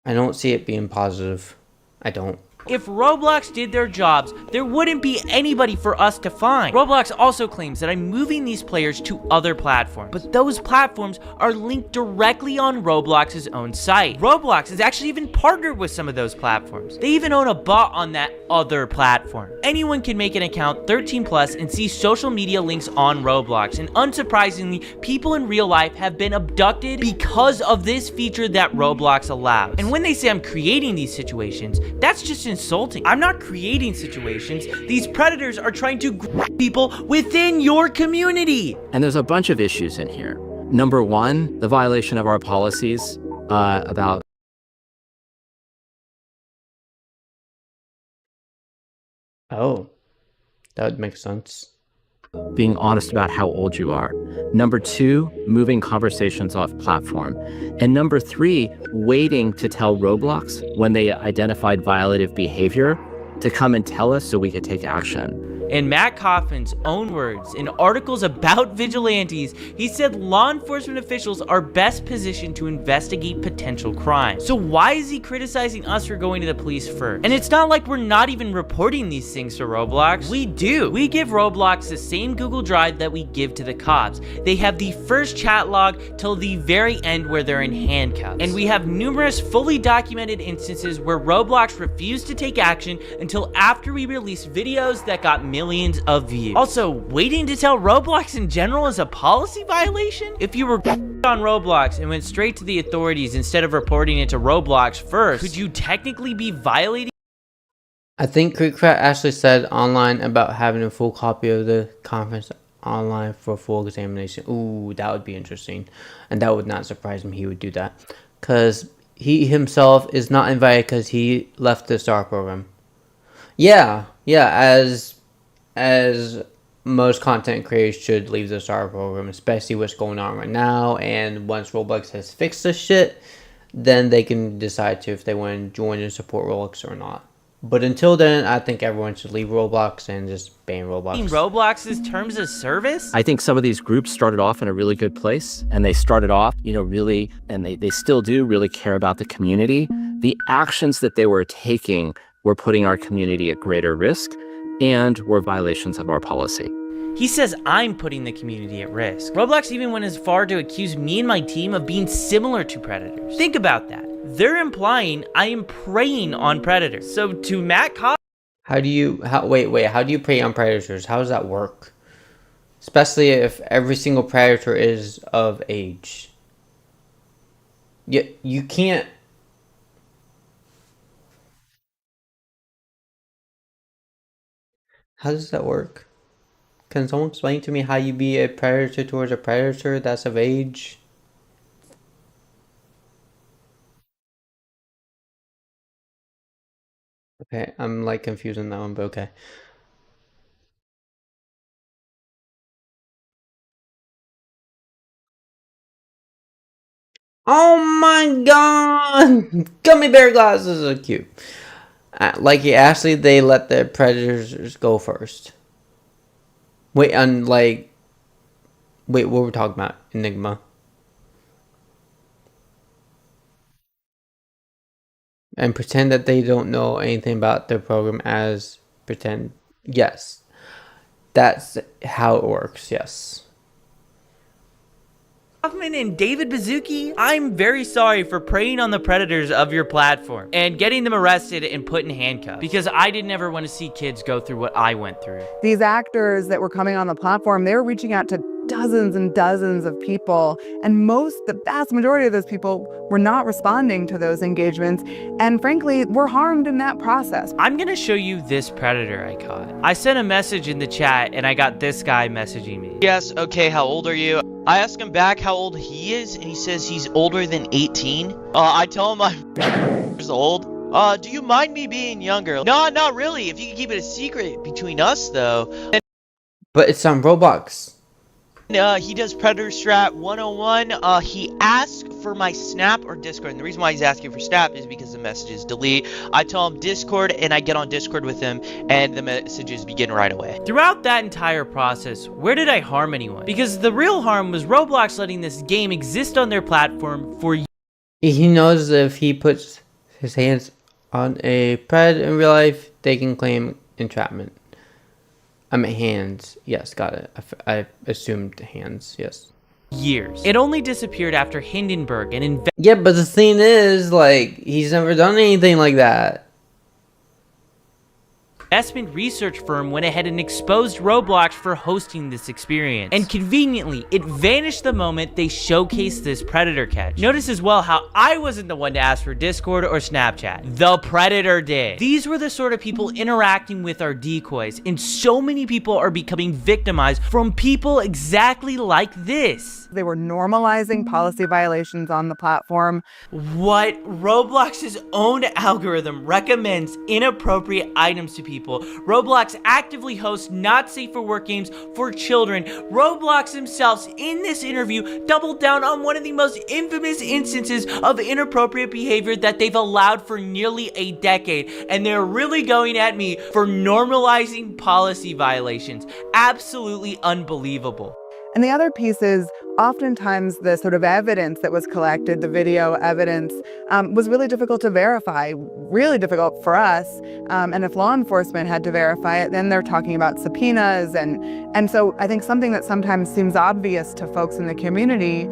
I don't see it being positive. I don't. If Roblox did their jobs, there wouldn't be anybody for us to find. Roblox also claims that I'm moving these players to other platforms, but those platforms are linked directly on Roblox's own site. Roblox has actually even partnered with some of those platforms. They even own a bot on that other platform. Anyone can make an account 13 plus and see social media links on Roblox, and unsurprisingly, people in real life have been abducted because of this feature that Roblox allows. And when they say I'm creating these situations, that's just insulting. I'm not creating situations. These predators are trying to grab people within your community. And there's a bunch of issues in here. Number one, the violation of our policies about Oh, that would make sense. being honest about how old you are. Number two, moving conversations off platform. And number three, waiting to tell Roblox when they identified violative behavior to come and tell us so we could take action. In Matt Kaufman's own words, in articles about vigilantes, he said law enforcement officials are best positioned to investigate potential crimes. So why is he criticizing us for going to the police first? And it's not like we're not even reporting these things to Roblox. We do. We give Roblox the same Google Drive that we give to the cops. They have the first chat log till the very end where they're in handcuffs. And we have numerous fully documented instances where Roblox refused to take action until after we released videos that got millions of views. Also, waiting to tell Roblox in general is a policy violation? If you were on Roblox and went straight to the authorities instead of reporting it to Roblox first, could you technically be violating? I think Creekrat actually said online about having a full copy of the conference online for full examination. Ooh, that would be interesting. And that would not surprise me he would do that. Because he himself is not invited because he left the STAR program. Yeah, as most content creators should leave the STAR program, especially what's going on right now. And once Roblox has fixed this shit, then they can decide to if they want to join and support Roblox or not. But until then, I think everyone should leave Roblox and just ban Roblox. Roblox's terms of service? I think some of these groups started off in a really good place, and they started off, really, and they still do really care about the community. The actions that they were taking were putting our community at greater risk and were violations of our policy. He says I'm putting the community at risk. Roblox even went as far to accuse me and my team of being similar to predators. Think about that. They're implying I am preying on predators. So to Matt Cobb, how do you prey on predators? How does that work? Especially if every single predator is of age. You can't. How does that work? Can someone explain to me how you be a predator towards a predator that's of age? Okay, I'm like confused on that one, but okay. Oh my god! Gummy bear glasses are cute. Like, actually, they let the predators go first. Wait, wait, what were we talking about? Enigma. And pretend that they don't know anything about their program as pretend. Yes. That's how it works, yes. Hoffman and David Bazuki, I'm very sorry for preying on the predators of your platform and getting them arrested and put in handcuffs, because I didn't ever want to see kids go through what I went through. These actors that were coming on the platform, they were reaching out to dozens and dozens of people, and the vast majority of those people were not responding to those engagements, and frankly, were harmed in that process. I'm gonna show you this predator I caught. I sent a message in the chat and I got this guy messaging me. Yes, okay, how old are you? I ask him back how old he is, and he says he's older than 18. I tell him I'm years old. Do you mind me being younger? No, not really. If you can keep it a secret between us, though. But it's on Roblox. He does Predator Strat 101. He asked for my Snap or Discord. And the reason why he's asking for Snap is because the messages delete. I tell him Discord, and I get on Discord with him, and the messages begin right away. Throughout that entire process, where did I harm anyone? Because the real harm was Roblox letting this game exist on their platform for years. He knows if he puts his hands on a pred in real life, they can claim entrapment. I mean, hands. Yes, got it. I assumed hands. Yes. Years. It only disappeared after Hindenburg and yeah, but the thing is, like, he's never done anything like that. Investment research firm went ahead and exposed Roblox for hosting this experience. And conveniently, it vanished the moment they showcased this predator catch. Notice as well how I wasn't the one to ask for Discord or Snapchat. The predator did. These were the sort of people interacting with our decoys, and so many people are becoming victimized from people exactly like this. They were normalizing policy violations on the platform. What? Roblox's own algorithm recommends inappropriate items to people. Roblox actively hosts not safe for work games for children. Roblox themselves, in this interview, doubled down on one of the most infamous instances of inappropriate behavior that they've allowed for nearly a decade. And they're really going at me for normalizing policy violations. Absolutely unbelievable. And the other piece is, oftentimes the sort of evidence that was collected, the video evidence, was really difficult to verify, really difficult for us. And if law enforcement had to verify it, then they're talking about subpoenas. And so I think something that sometimes seems obvious to folks in the community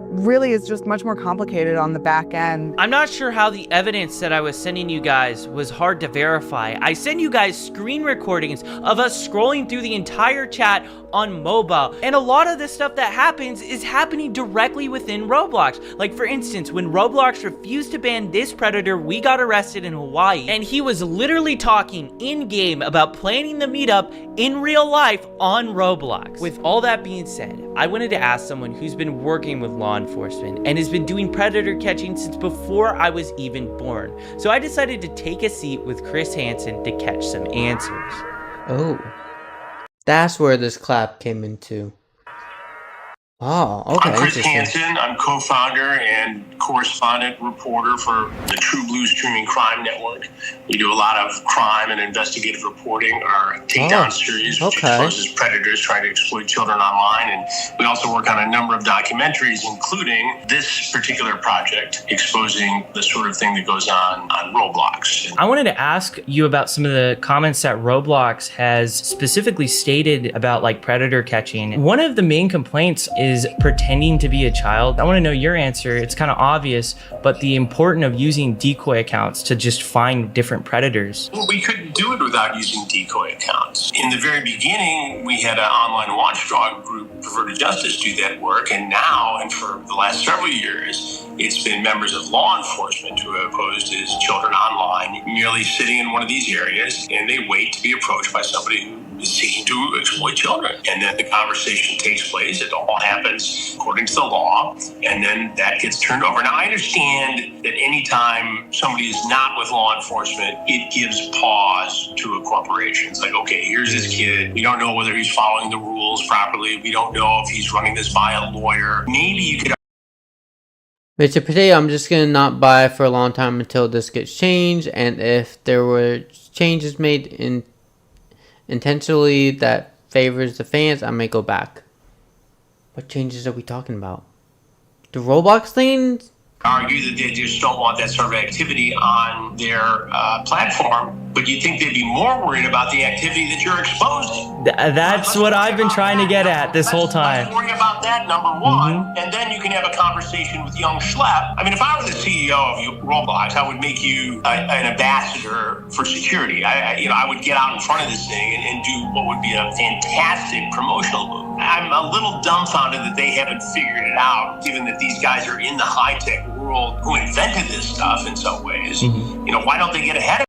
really is just much more complicated on the back end. I'm not sure how the evidence that I was sending you guys was hard to verify. I sent you guys screen recordings of us scrolling through the entire chat on mobile. And a lot of the stuff that happens is happening directly within Roblox. Like, for instance, when Roblox refused to ban this predator, we got arrested in Hawaii, and he was literally talking in-game about planning the meetup in real life on Roblox. With all that being said, I wanted to ask someone who's been working with law enforcement and has been doing predator catching since before I was even born. So I decided to take a seat with Chris Hansen to catch some answers. Oh. That's where this clap came into. Oh, okay. I'm Chris Hansen. I'm co-founder and correspondent reporter for the True Blue Streaming Crime Network. We do a lot of crime and investigative reporting. Our Takedown series, which exposes predators trying to exploit children online. And we also work on a number of documentaries, including this particular project, exposing the sort of thing that goes on Roblox. I wanted to ask you about some of the comments that Roblox has specifically stated about, like, predator catching. One of the main complaints is pretending to be a child. I want to know your answer. It's kind of obvious, but the importance of using decoy accounts to just find different predators. We couldn't do it without using decoy accounts. In the very beginning, we had an online watchdog group, Prefer to Justice, do that work, and now, and for the last several years, it's been members of law enforcement who have posed as children online, merely sitting in one of these areas, and they wait to be approached by somebody who is seeking to exploit children. And then the conversation takes place. It all happens according to the law, and then that gets turned over. Now, I understand that anytime somebody is not with law enforcement, it gives pause to a corporation. It's like, okay, here's this kid. We don't know whether he's following the rules properly. We don't know if he's running this by a lawyer. Maybe you could Mr. Potato, I'm just gonna not buy for a long time until this gets changed, and if there were changes made intentionally that favors the fans, I may go back. What changes are we talking about? The Roblox things? Argue that they just don't want that sort of activity on their platform, but you think they'd be more worried about the activity that you're exposing. That's what I've been trying to get at this whole time. Let's worry about that, number one, and then you can have a conversation with young Schlep. I mean, if I were the CEO of Roblox, I would make you an ambassador for security. I would get out in front of this thing and do what would be a fantastic promotional move. I'm a little dumbfounded that they haven't figured it out, given that these guys are in the high-tech world who invented this stuff in some ways. Why don't they get ahead of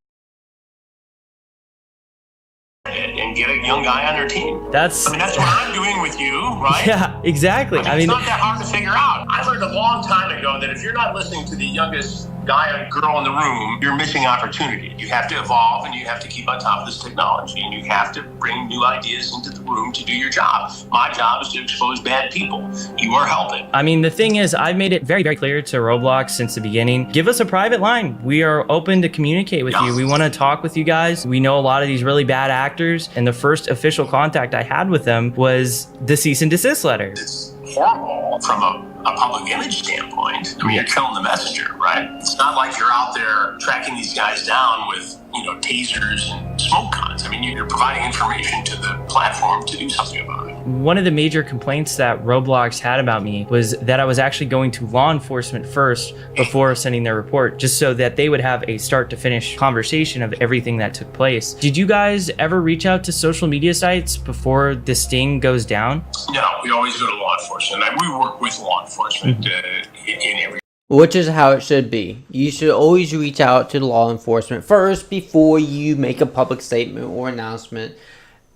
it and get a young guy on their team? That's what I'm doing with you, right? Yeah, exactly. I mean, it's not that hard to figure out. I learned a long time ago that if you're not listening to the youngest guy or girl in the room, you're missing opportunity. You have to evolve and you have to keep on top of this technology and you have to bring new ideas into the room to do your job. My job is to expose bad people. You are helping. I mean, the thing is, I've made it very, very clear to Roblox since the beginning. Give us a private line. We are open to communicate with you. We want to talk with you guys. We know a lot of these really bad actors, and the first official contact I had with them was the cease and desist letter. It's horrible from a public image standpoint. I mean, you're killing the messenger, right? It's not like you're out there tracking these guys down with, tasers and smoke guns. I mean, you're providing information to the platform to do something about it. One of the major complaints that Roblox had about me was that I was actually going to law enforcement first before sending their report, just so that they would have a start to finish conversation of everything that took place. Did you guys ever reach out to social media sites before the sting goes down? No, we always go to law enforcement. We work with law enforcement in every. Which is how it should be. You should always reach out to law enforcement first before you make a public statement or announcement,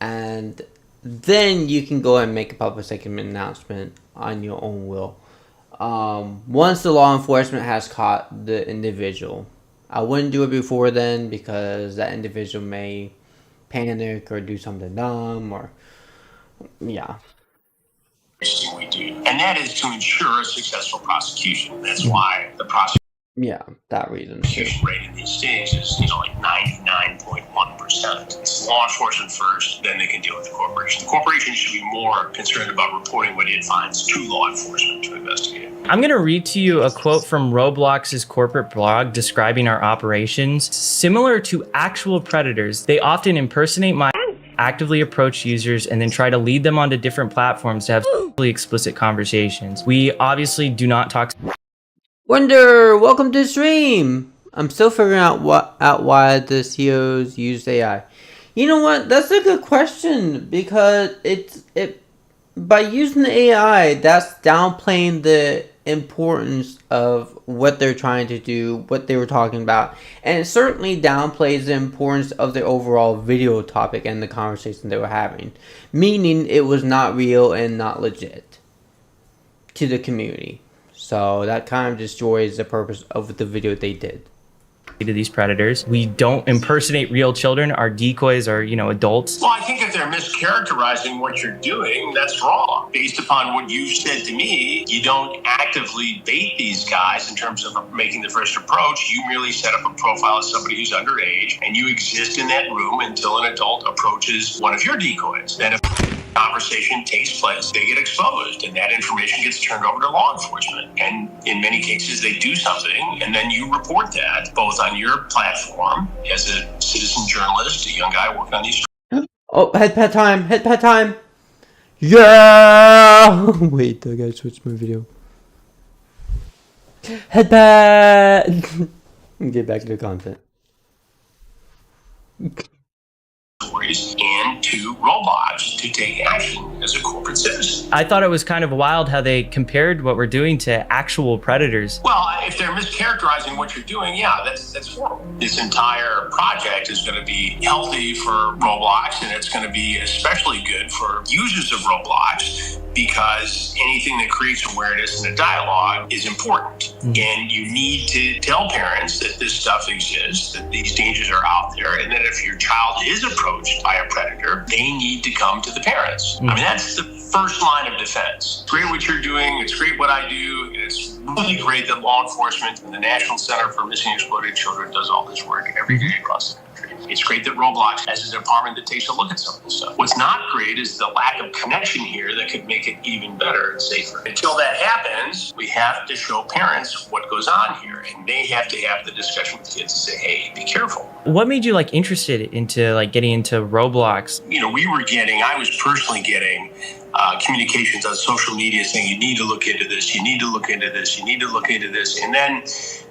and then you can go and make a public statement announcement on your own will. Once the law enforcement has caught the individual. I wouldn't do it before then because that individual may panic or do something dumb or yeah. We do, and that is to ensure a successful prosecution. That's why the prosecution that reason rate in these states is like 99.1%. It's law enforcement first, then they can deal with the corporation. The corporation should be more concerned about reporting what it finds to law enforcement to investigate. I'm going to read to you a quote from Roblox's corporate blog describing our operations. Similar to actual predators, they often impersonate actively approach users and then try to lead them onto different platforms to have explicit conversations. We obviously do not talk. Wonder, welcome to the stream. I'm still figuring out why the CEOs use AI. You know what? That's a good question because by using the AI, that's downplaying the importance of what they're trying to do, what they were talking about, and it certainly downplays the importance of the overall video topic and the conversation they were having, meaning it was not real and not legit to the community. So that kind of destroys the purpose of the video they did. To these predators, we don't impersonate real children. Our decoys are, adults. Well, I think if they're mischaracterizing what you're doing, that's wrong. Based upon what you've said to me, you don't actively bait these guys in terms of making the first approach. You merely set up a profile as somebody who's underage, and you exist in that room until an adult approaches one of your decoys. Then if conversation takes place, they get exposed, and that information gets turned over to law enforcement. And in many cases, they do something, and then you report that both on your platform as a citizen journalist, a young guy working on these. Oh, head pat time! Head pat time! Yeah! Wait, I gotta switch my video. Head pat! Get back to the content. And to Roblox to take action as a corporate citizen. I thought it was kind of wild how they compared what we're doing to actual predators. Well, if they're mischaracterizing what you're doing, that's horrible. This entire project is going to be healthy for Roblox, and it's going to be especially good for users of Roblox because anything that creates awareness and a dialogue is important. And you need to tell parents that this stuff exists, that these dangers are out there, and that if your child is approached approached by a predator, they need to come to the parents. I mean, that's the first line of defense. It's great what you're doing. It's great what I do. It's really great that law enforcement and the National Center for Missing and Exploited Children does all this work every day across the country. It's great that Roblox has a department that takes a look at some of this stuff. What's not great is the lack of connection here that could make it even better and safer. Until that happens, we have to show parents what goes on here, and they have to have the discussion with kids and say, hey, be careful. What made you like interested into like getting into Roblox? You know, I was personally getting communications on social media saying, you need to look into this, you need to look into this, you need to look into this. And then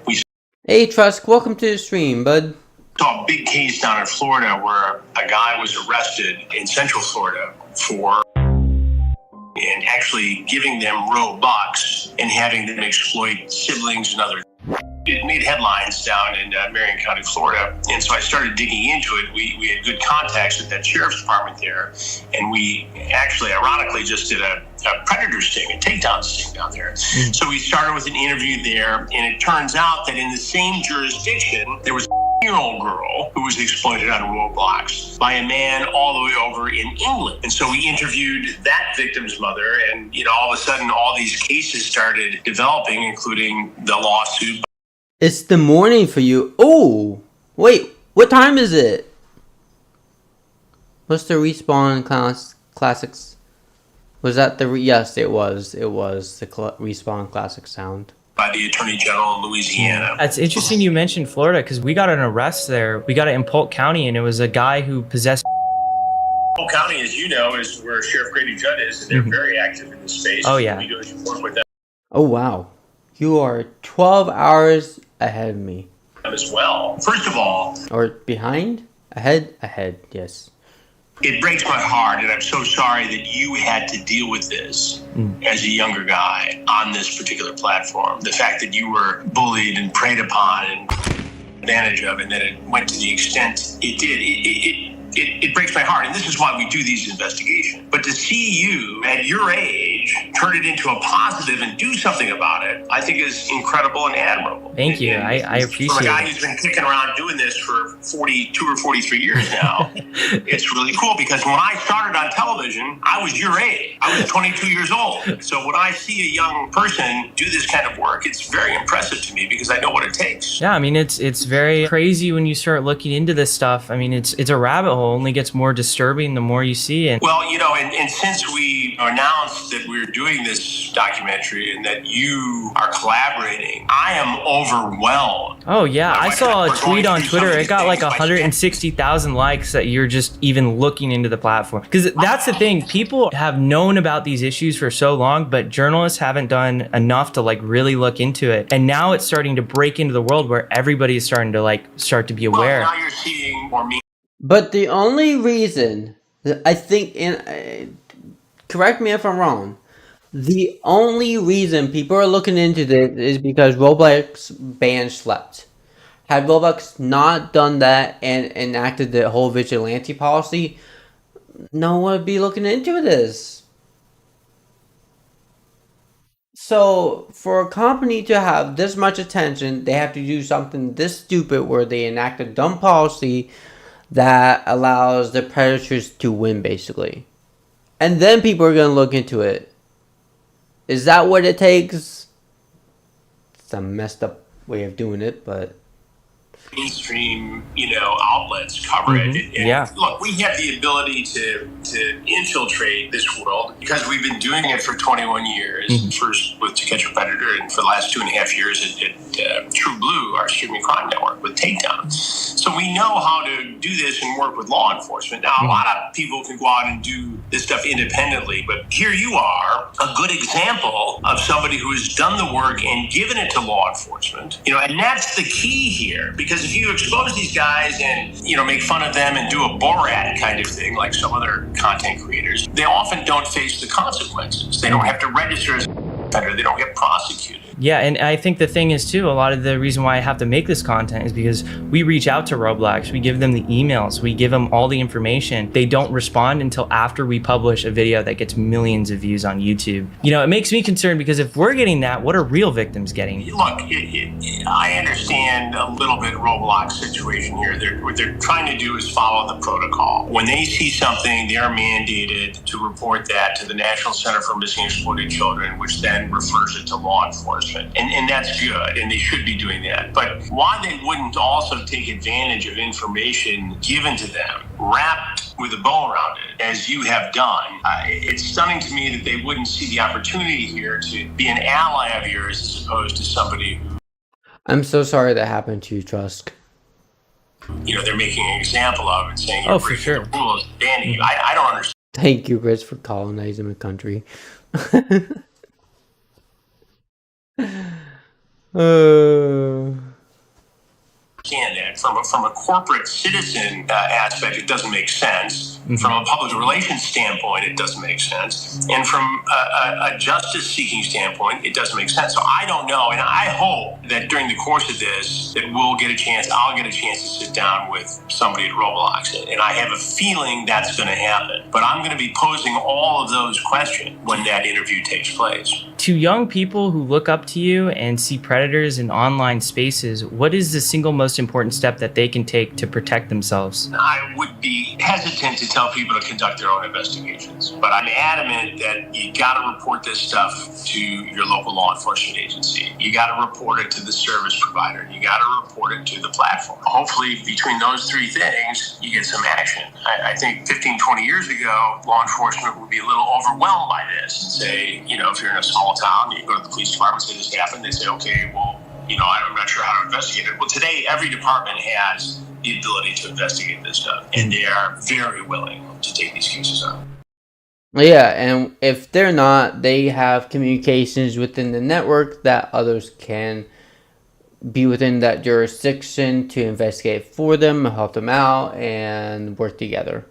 we... Hey, Trusk, welcome to the stream, bud. Saw a big case down in Florida where a guy was arrested in Central Florida for and actually giving them Robux and having them exploit siblings and other. It made headlines down in Marion County, Florida. And so I started digging into it. We had good contacts with that sheriff's department there. And we actually, ironically, just did a predator sting, a takedown sting down there. So we started with an interview there. And it turns out that in the same jurisdiction, there was a year-old girl who was exploited on Roblox by a man all the way over in England. And so we interviewed that victim's mother. And, you know, all of a sudden, all these cases started developing, including the lawsuit. It's the morning for you. Oh, wait, what time is it? What's the Respawn Classics? Was that the... Yes, it was. It was the Respawn Classic sound. By the Attorney General in Louisiana. It's interesting you mentioned Florida because we got an arrest there. We got it in Polk County, and it was a guy who possessed... Polk County, as you know, is where Sheriff Grady Judd is, and they're very active in this space. Oh, yeah. We do work with them Oh, wow. You are 12 hours ahead of me. as well. First of all... Or behind? Ahead, yes. It breaks my heart, and I'm so sorry that you had to deal with this as a younger guy on this particular platform. The fact that you were bullied and preyed upon and advantage of, and that it went to the extent it did. It breaks my heart, and this is why we do these investigations. But to see you at your age turn it into a positive and do something about it, I think is incredible and admirable. Thank you. I appreciate it. From a guy who's been kicking around doing this for 42 or 43 years now, it's really cool because when I started on television, I was your age. I was 22 years old. So when I see a young person do this kind of work, it's very impressive to me because I know what it takes. Yeah, I mean, it's very crazy when you start looking into this stuff. I mean, it's a rabbit hole. Only gets more disturbing the more you see it. Well, you know, and since we announced that we're doing this documentary and that you are collaborating, I am overwhelmed. Oh yeah, I saw a tweet on Twitter. It got like 160,000 likes that you're just even looking into the platform. Because that's the thing, people have known about these issues for so long, but journalists haven't done enough to like really look into it. And now it's starting to break into the world where everybody is starting to start to be aware. Well, now you're seeing more media. But the only reason that I think, correct me if I'm wrong, the only reason people are looking into this is because Roblox ban slept. Had Roblox not done that and enacted the whole vigilante policy, no one would be looking into this. So, for a company to have this much attention, they have to do something this stupid where they enact a dumb policy that allows the predators to win, basically. And then people are going to look into it. Is that what it takes? It's a messed up way of doing it, but... mainstream, outlets cover it. And look, we have the ability to infiltrate this world because we've been doing it for 21 years. First with To Catch a Predator, and for the last 2.5 years at True Blue, our streaming crime network, with Takedown. So we know how to do this and work with law enforcement. Now, a lot of people can go out and do this stuff independently, but here you are, a good example of somebody who has done the work and given it to law enforcement. And that's the key here, because if you expose these guys and, make fun of them and do a Borat kind of thing, like some other content creators, they often don't face the consequences. They don't have to register as offender. They don't get prosecuted. Yeah, and I think the thing is too, a lot of the reason why I have to make this content is because we reach out to Roblox, we give them the emails, we give them all the information. They don't respond until after we publish a video that gets millions of views on YouTube. You know, it makes me concerned because if we're getting that, what are real victims getting? Look, I understand a little bit Roblox situation here. What they're trying to do is follow the protocol. When they see something, they're mandated to report that to the National Center for Missing and Exploited Children, which then refers it to law enforcement. And that's good, and they should be doing that. But why they wouldn't also take advantage of information given to them, wrapped with a bow around it, as you have done, it's stunning to me that they wouldn't see the opportunity here to be an ally of yours as opposed to somebody who, I'm so sorry that happened to you, Trusk. you know, they're making an example of and saying, oh, for sure, the rules, banning you. I don't understand. Thank you, Chris, for colonizing the country. That from a corporate citizen aspect, it doesn't make sense. From a public relations standpoint, it doesn't make sense. And from a justice-seeking standpoint, it doesn't make sense. So I don't know, and I hope that during the course of this, that I'll get a chance to sit down with somebody at Roblox. And I have a feeling that's going to happen. But I'm going to be posing all of those questions when that interview takes place. To young people who look up to you and see predators in online spaces, what is the single most important step that they can take to protect themselves? I would be hesitant to tell people to conduct their own investigations, but I'm adamant that you got to report this stuff to your local law enforcement agency. You got to report it to the service provider. You got to report it to the platform. Hopefully, between those three things, you get some action. I think 15, 20 years ago, law enforcement would be a little overwhelmed by this and say, you know, if you're in a small town, you go to the police department, say this happened, they say, okay, well, you know, I'm not sure how to investigate it. Well, today, every department has the ability to investigate this stuff, and they are very willing to take these cases on. Yeah, and if they're not, they have communications within the network that others can be within that jurisdiction to investigate for them, help them out, and work together.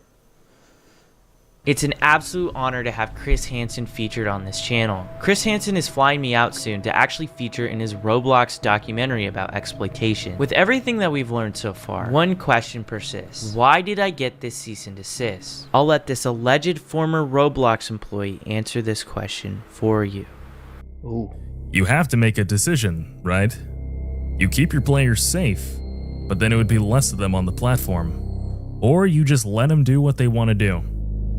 It's an absolute honor to have Chris Hansen featured on this channel. Chris Hansen is flying me out soon to actually feature in his Roblox documentary about exploitation. With everything that we've learned so far, one question persists. Why did I get this cease and desist? I'll let this alleged former Roblox employee answer this question for you. Ooh. You have to make a decision, right? You keep your players safe, but then it would be less of them on the platform. Or you just let them do what they want to do.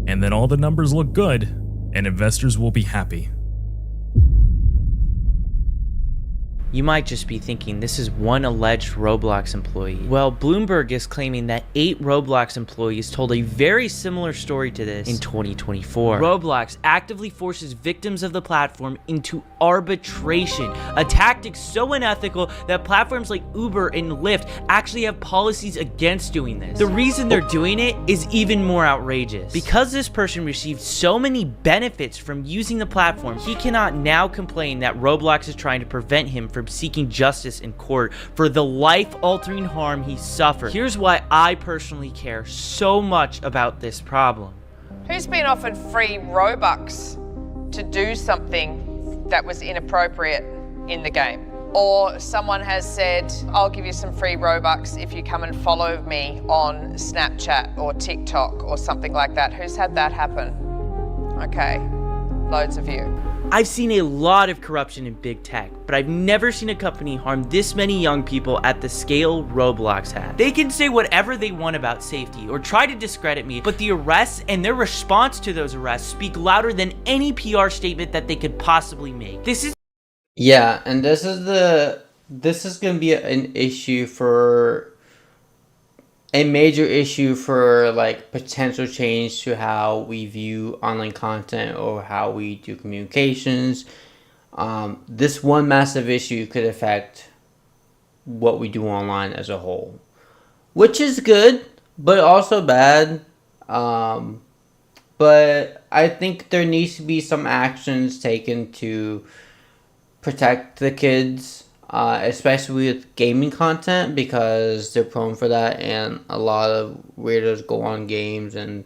And then all the numbers look good, and investors will be happy. You might just be thinking this is one alleged Roblox employee. Well, Bloomberg is claiming that 8 Roblox employees told a very similar story to this in 2024. Roblox actively forces victims of the platform into arbitration, a tactic so unethical that platforms like Uber and Lyft actually have policies against doing this. The reason they're doing it is even more outrageous. Because this person received so many benefits from using the platform, he cannot now complain that Roblox is trying to prevent him from seeking justice in court for the life-altering harm he suffered. Here's why I personally care so much about this problem. Who's been offered free Robux to do something that was inappropriate in the game? Or someone has said, I'll give you some free Robux if you come and follow me on Snapchat or TikTok or something like that. Who's had that happen? Okay, loads of you. I've seen a lot of corruption in big tech, but I've never seen a company harm this many young people at the scale Roblox has. They can say whatever they want about safety or try to discredit me, but the arrests and their response to those arrests speak louder than any PR statement that they could possibly make. Yeah, and this is going to be an issue for a major issue for like potential change to how we view online content or how we do communications. This one massive issue could affect what we do online as a whole, which is good, but also bad. But I think there needs to be some actions taken to protect the kids, especially with gaming content, because they're prone for that, and a lot of weirdos go on games and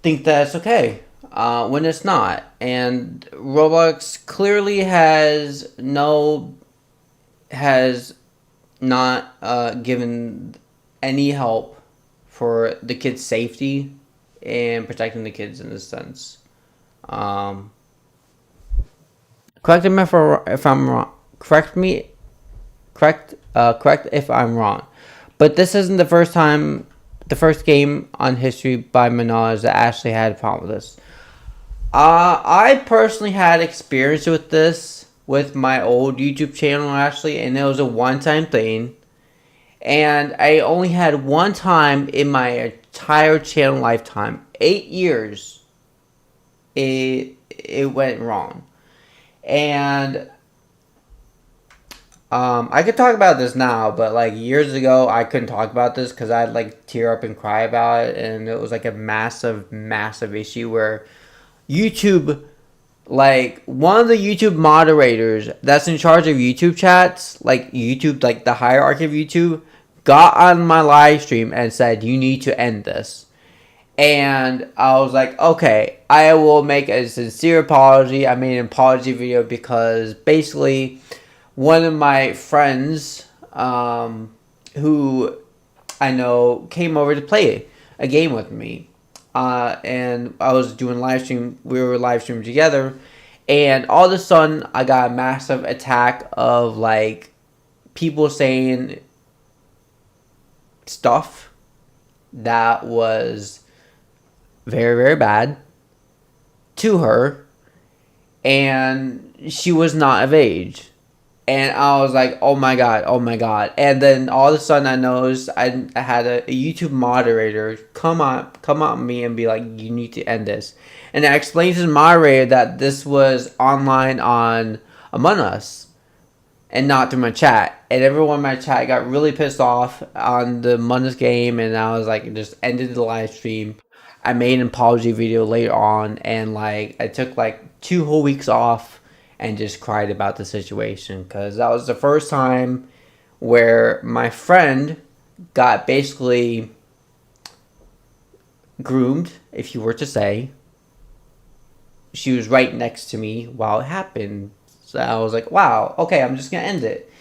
think that it's okay. when it's not. And Roblox clearly has not given any help for the kids' safety and protecting the kids in this sense. Correct me if I'm wrong. Correct if I'm wrong. But this isn't the first game on history by Minaj that actually had a problem with this. I personally had experience with this with my old YouTube channel actually, and it was a one-time thing. And I only had one time in my entire channel lifetime, 8 years, it went wrong. And I could talk about this now, but like years ago, I couldn't talk about this because I'd like tear up and cry about it, and it was like a massive, massive issue where YouTube, like one of the YouTube moderators that's in charge of YouTube chats, like YouTube, like the hierarchy of YouTube, got on my live stream and said, "You need to end this." And I was like, okay, I will make a sincere apology. I made an apology video because basically one of my friends who I know came over to play a game with me. And I was doing live stream. We were live streaming together. And all of a sudden, I got a massive attack of like people saying stuff that was very, very bad to her, and she was not of age. And I was like, oh my god, oh my god. And then all of a sudden I noticed I had a YouTube moderator come on me and be like, you need to end this. And I explained to the moderator that this was online on Among Us and not through my chat. And everyone in my chat got really pissed off on the Among Us game, and I was like, just ended the live stream. I made an apology video later on, and like I took like 2 whole weeks off and just cried about the situation because that was the first time where my friend got basically groomed, if you were to say. She was right next to me while it happened. So I was like, wow, okay, I'm just gonna end it.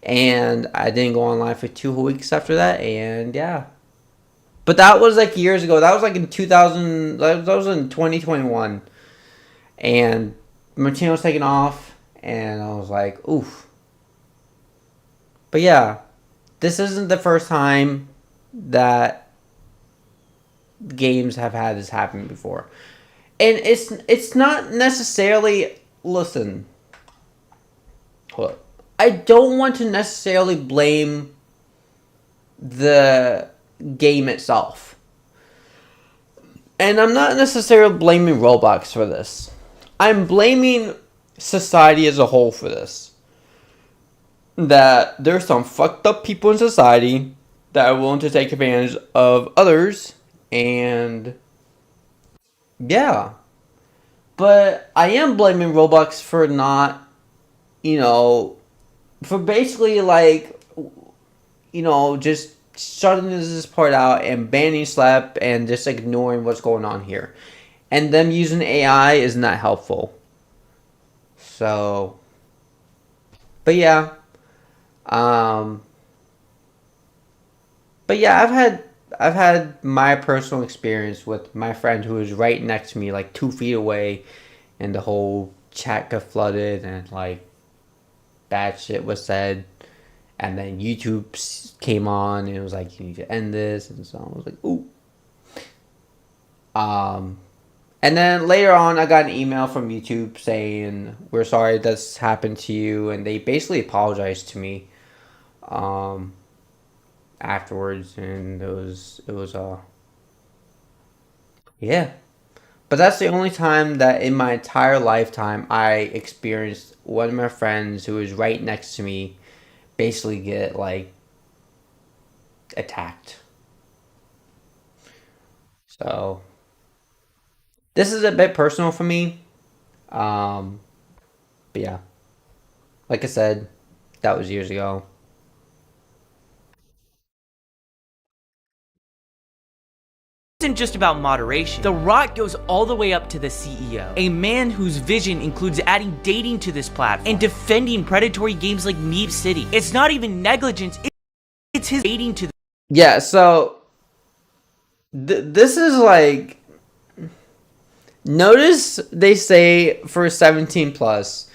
And I didn't go online for 2 whole weeks after that, and yeah. But that was like years ago. That was like in 2000. That was in 2021, and my channel was taken off, and I was like, oof. But yeah, this isn't the first time that games have had this happen before, and it's not necessarily. Listen, hold up. I don't want to necessarily blame the game itself. And I'm not necessarily blaming Roblox for this. I'm blaming society as a whole for this. That there's some fucked up people in society that are willing to take advantage of others, and yeah. But I am blaming Roblox for not, for basically like, just shutting this part out and banning Slap and just ignoring what's going on here. And them using AI is not helpful. So, but yeah. But yeah, I've had my personal experience with my friend who was right next to me, like 2 feet away, and the whole chat got flooded and like bad shit was said. And then YouTube came on and it was like, you need to end this. And so I was like, ooh. And then later on, I got an email from YouTube saying, we're sorry this happened to you. And they basically apologized to me afterwards. And yeah. But that's the only time that in my entire lifetime I experienced one of my friends who was right next to me basically get like attacked. So this is a bit personal for me. But yeah. Like I said, that was years ago. isn't just about moderation. The Rock goes all the way up to the CEO, a man whose vision includes adding dating to this platform and defending predatory games like Meep City. It's not even negligence, it's his dating to the— Yeah, so this is like, notice they say for 17 plus,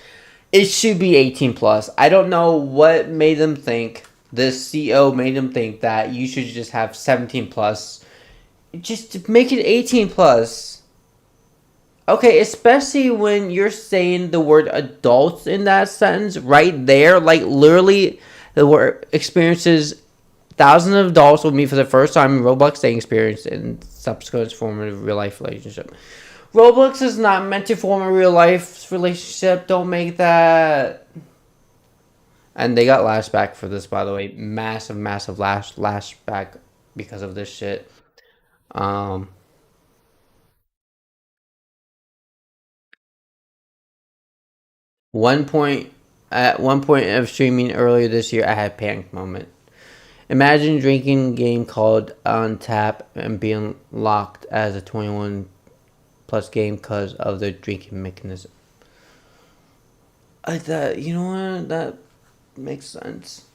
it should be 18 plus. I don't know what made them think, the CEO made them think that you should just have 17 plus. Just make it 18 plus. Okay, especially when you're saying the word adults in that sentence right there. Like, literally, the word experiences thousands of adults will meet for the first time in Roblox dating experience and subsequent formative real life relationship. Roblox is not meant to form a real life relationship. Don't make that. And they got lashback for this, by the way. Massive lashback because of this shit. At one point of streaming earlier this year, I had a panic moment. Imagine drinking a game called On Tap and being locked as a 21 plus game because of the drinking mechanism. I thought, you know what, that makes sense.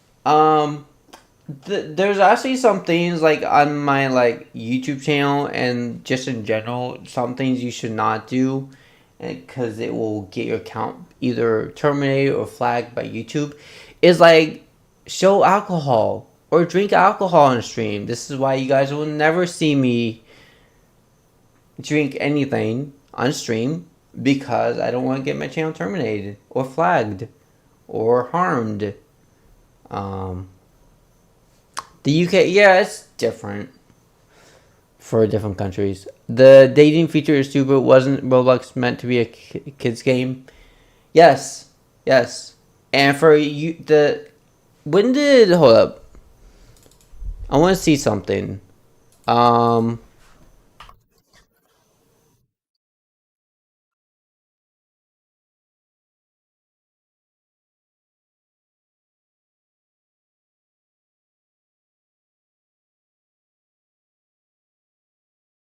There's actually some things like on my like YouTube channel and just in general, some things you should not do, because it will get your account either terminated or flagged by YouTube. Is like show alcohol or drink alcohol on stream. This is why you guys will never see me drink anything on stream, because I don't want to get my channel terminated or flagged or harmed. The UK, yeah, it's different for different countries. The dating feature is stupid. Wasn't Roblox meant to be a kids game? Yes, yes. And for you, hold up. I want to see something.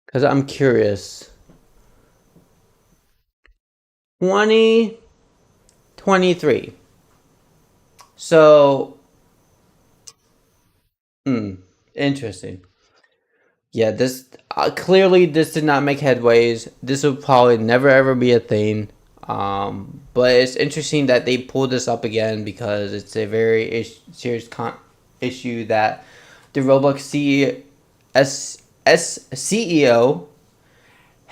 Because I'm curious. 2023. So, interesting. Yeah, this clearly this did not make headways. This will probably never ever be a thing. But it's interesting that they pulled this up again, because it's a very serious issue that the Roblox CEO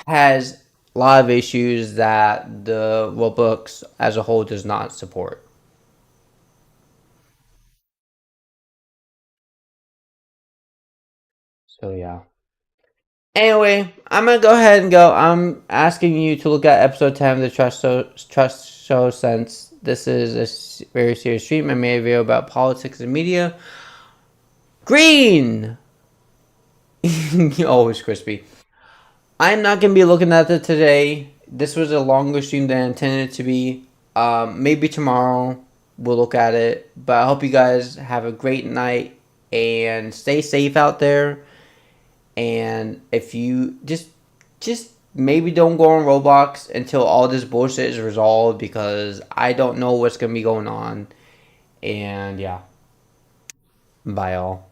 has a lot of issues that the Roblox as a whole does not support. So yeah. Anyway, I'm gonna go ahead and go. I'm asking you to look at episode 10 of the Trust Show, since this is a very serious stream. I made a video about politics and media. Green! Always crispy. I'm not gonna be looking at it today. This was a longer stream than I intended it to be. Maybe tomorrow we'll look at it. But I hope you guys have a great night and stay safe out there. And if you just maybe don't go on Roblox until all this bullshit is resolved, because I don't know what's gonna be going on. And yeah, bye all.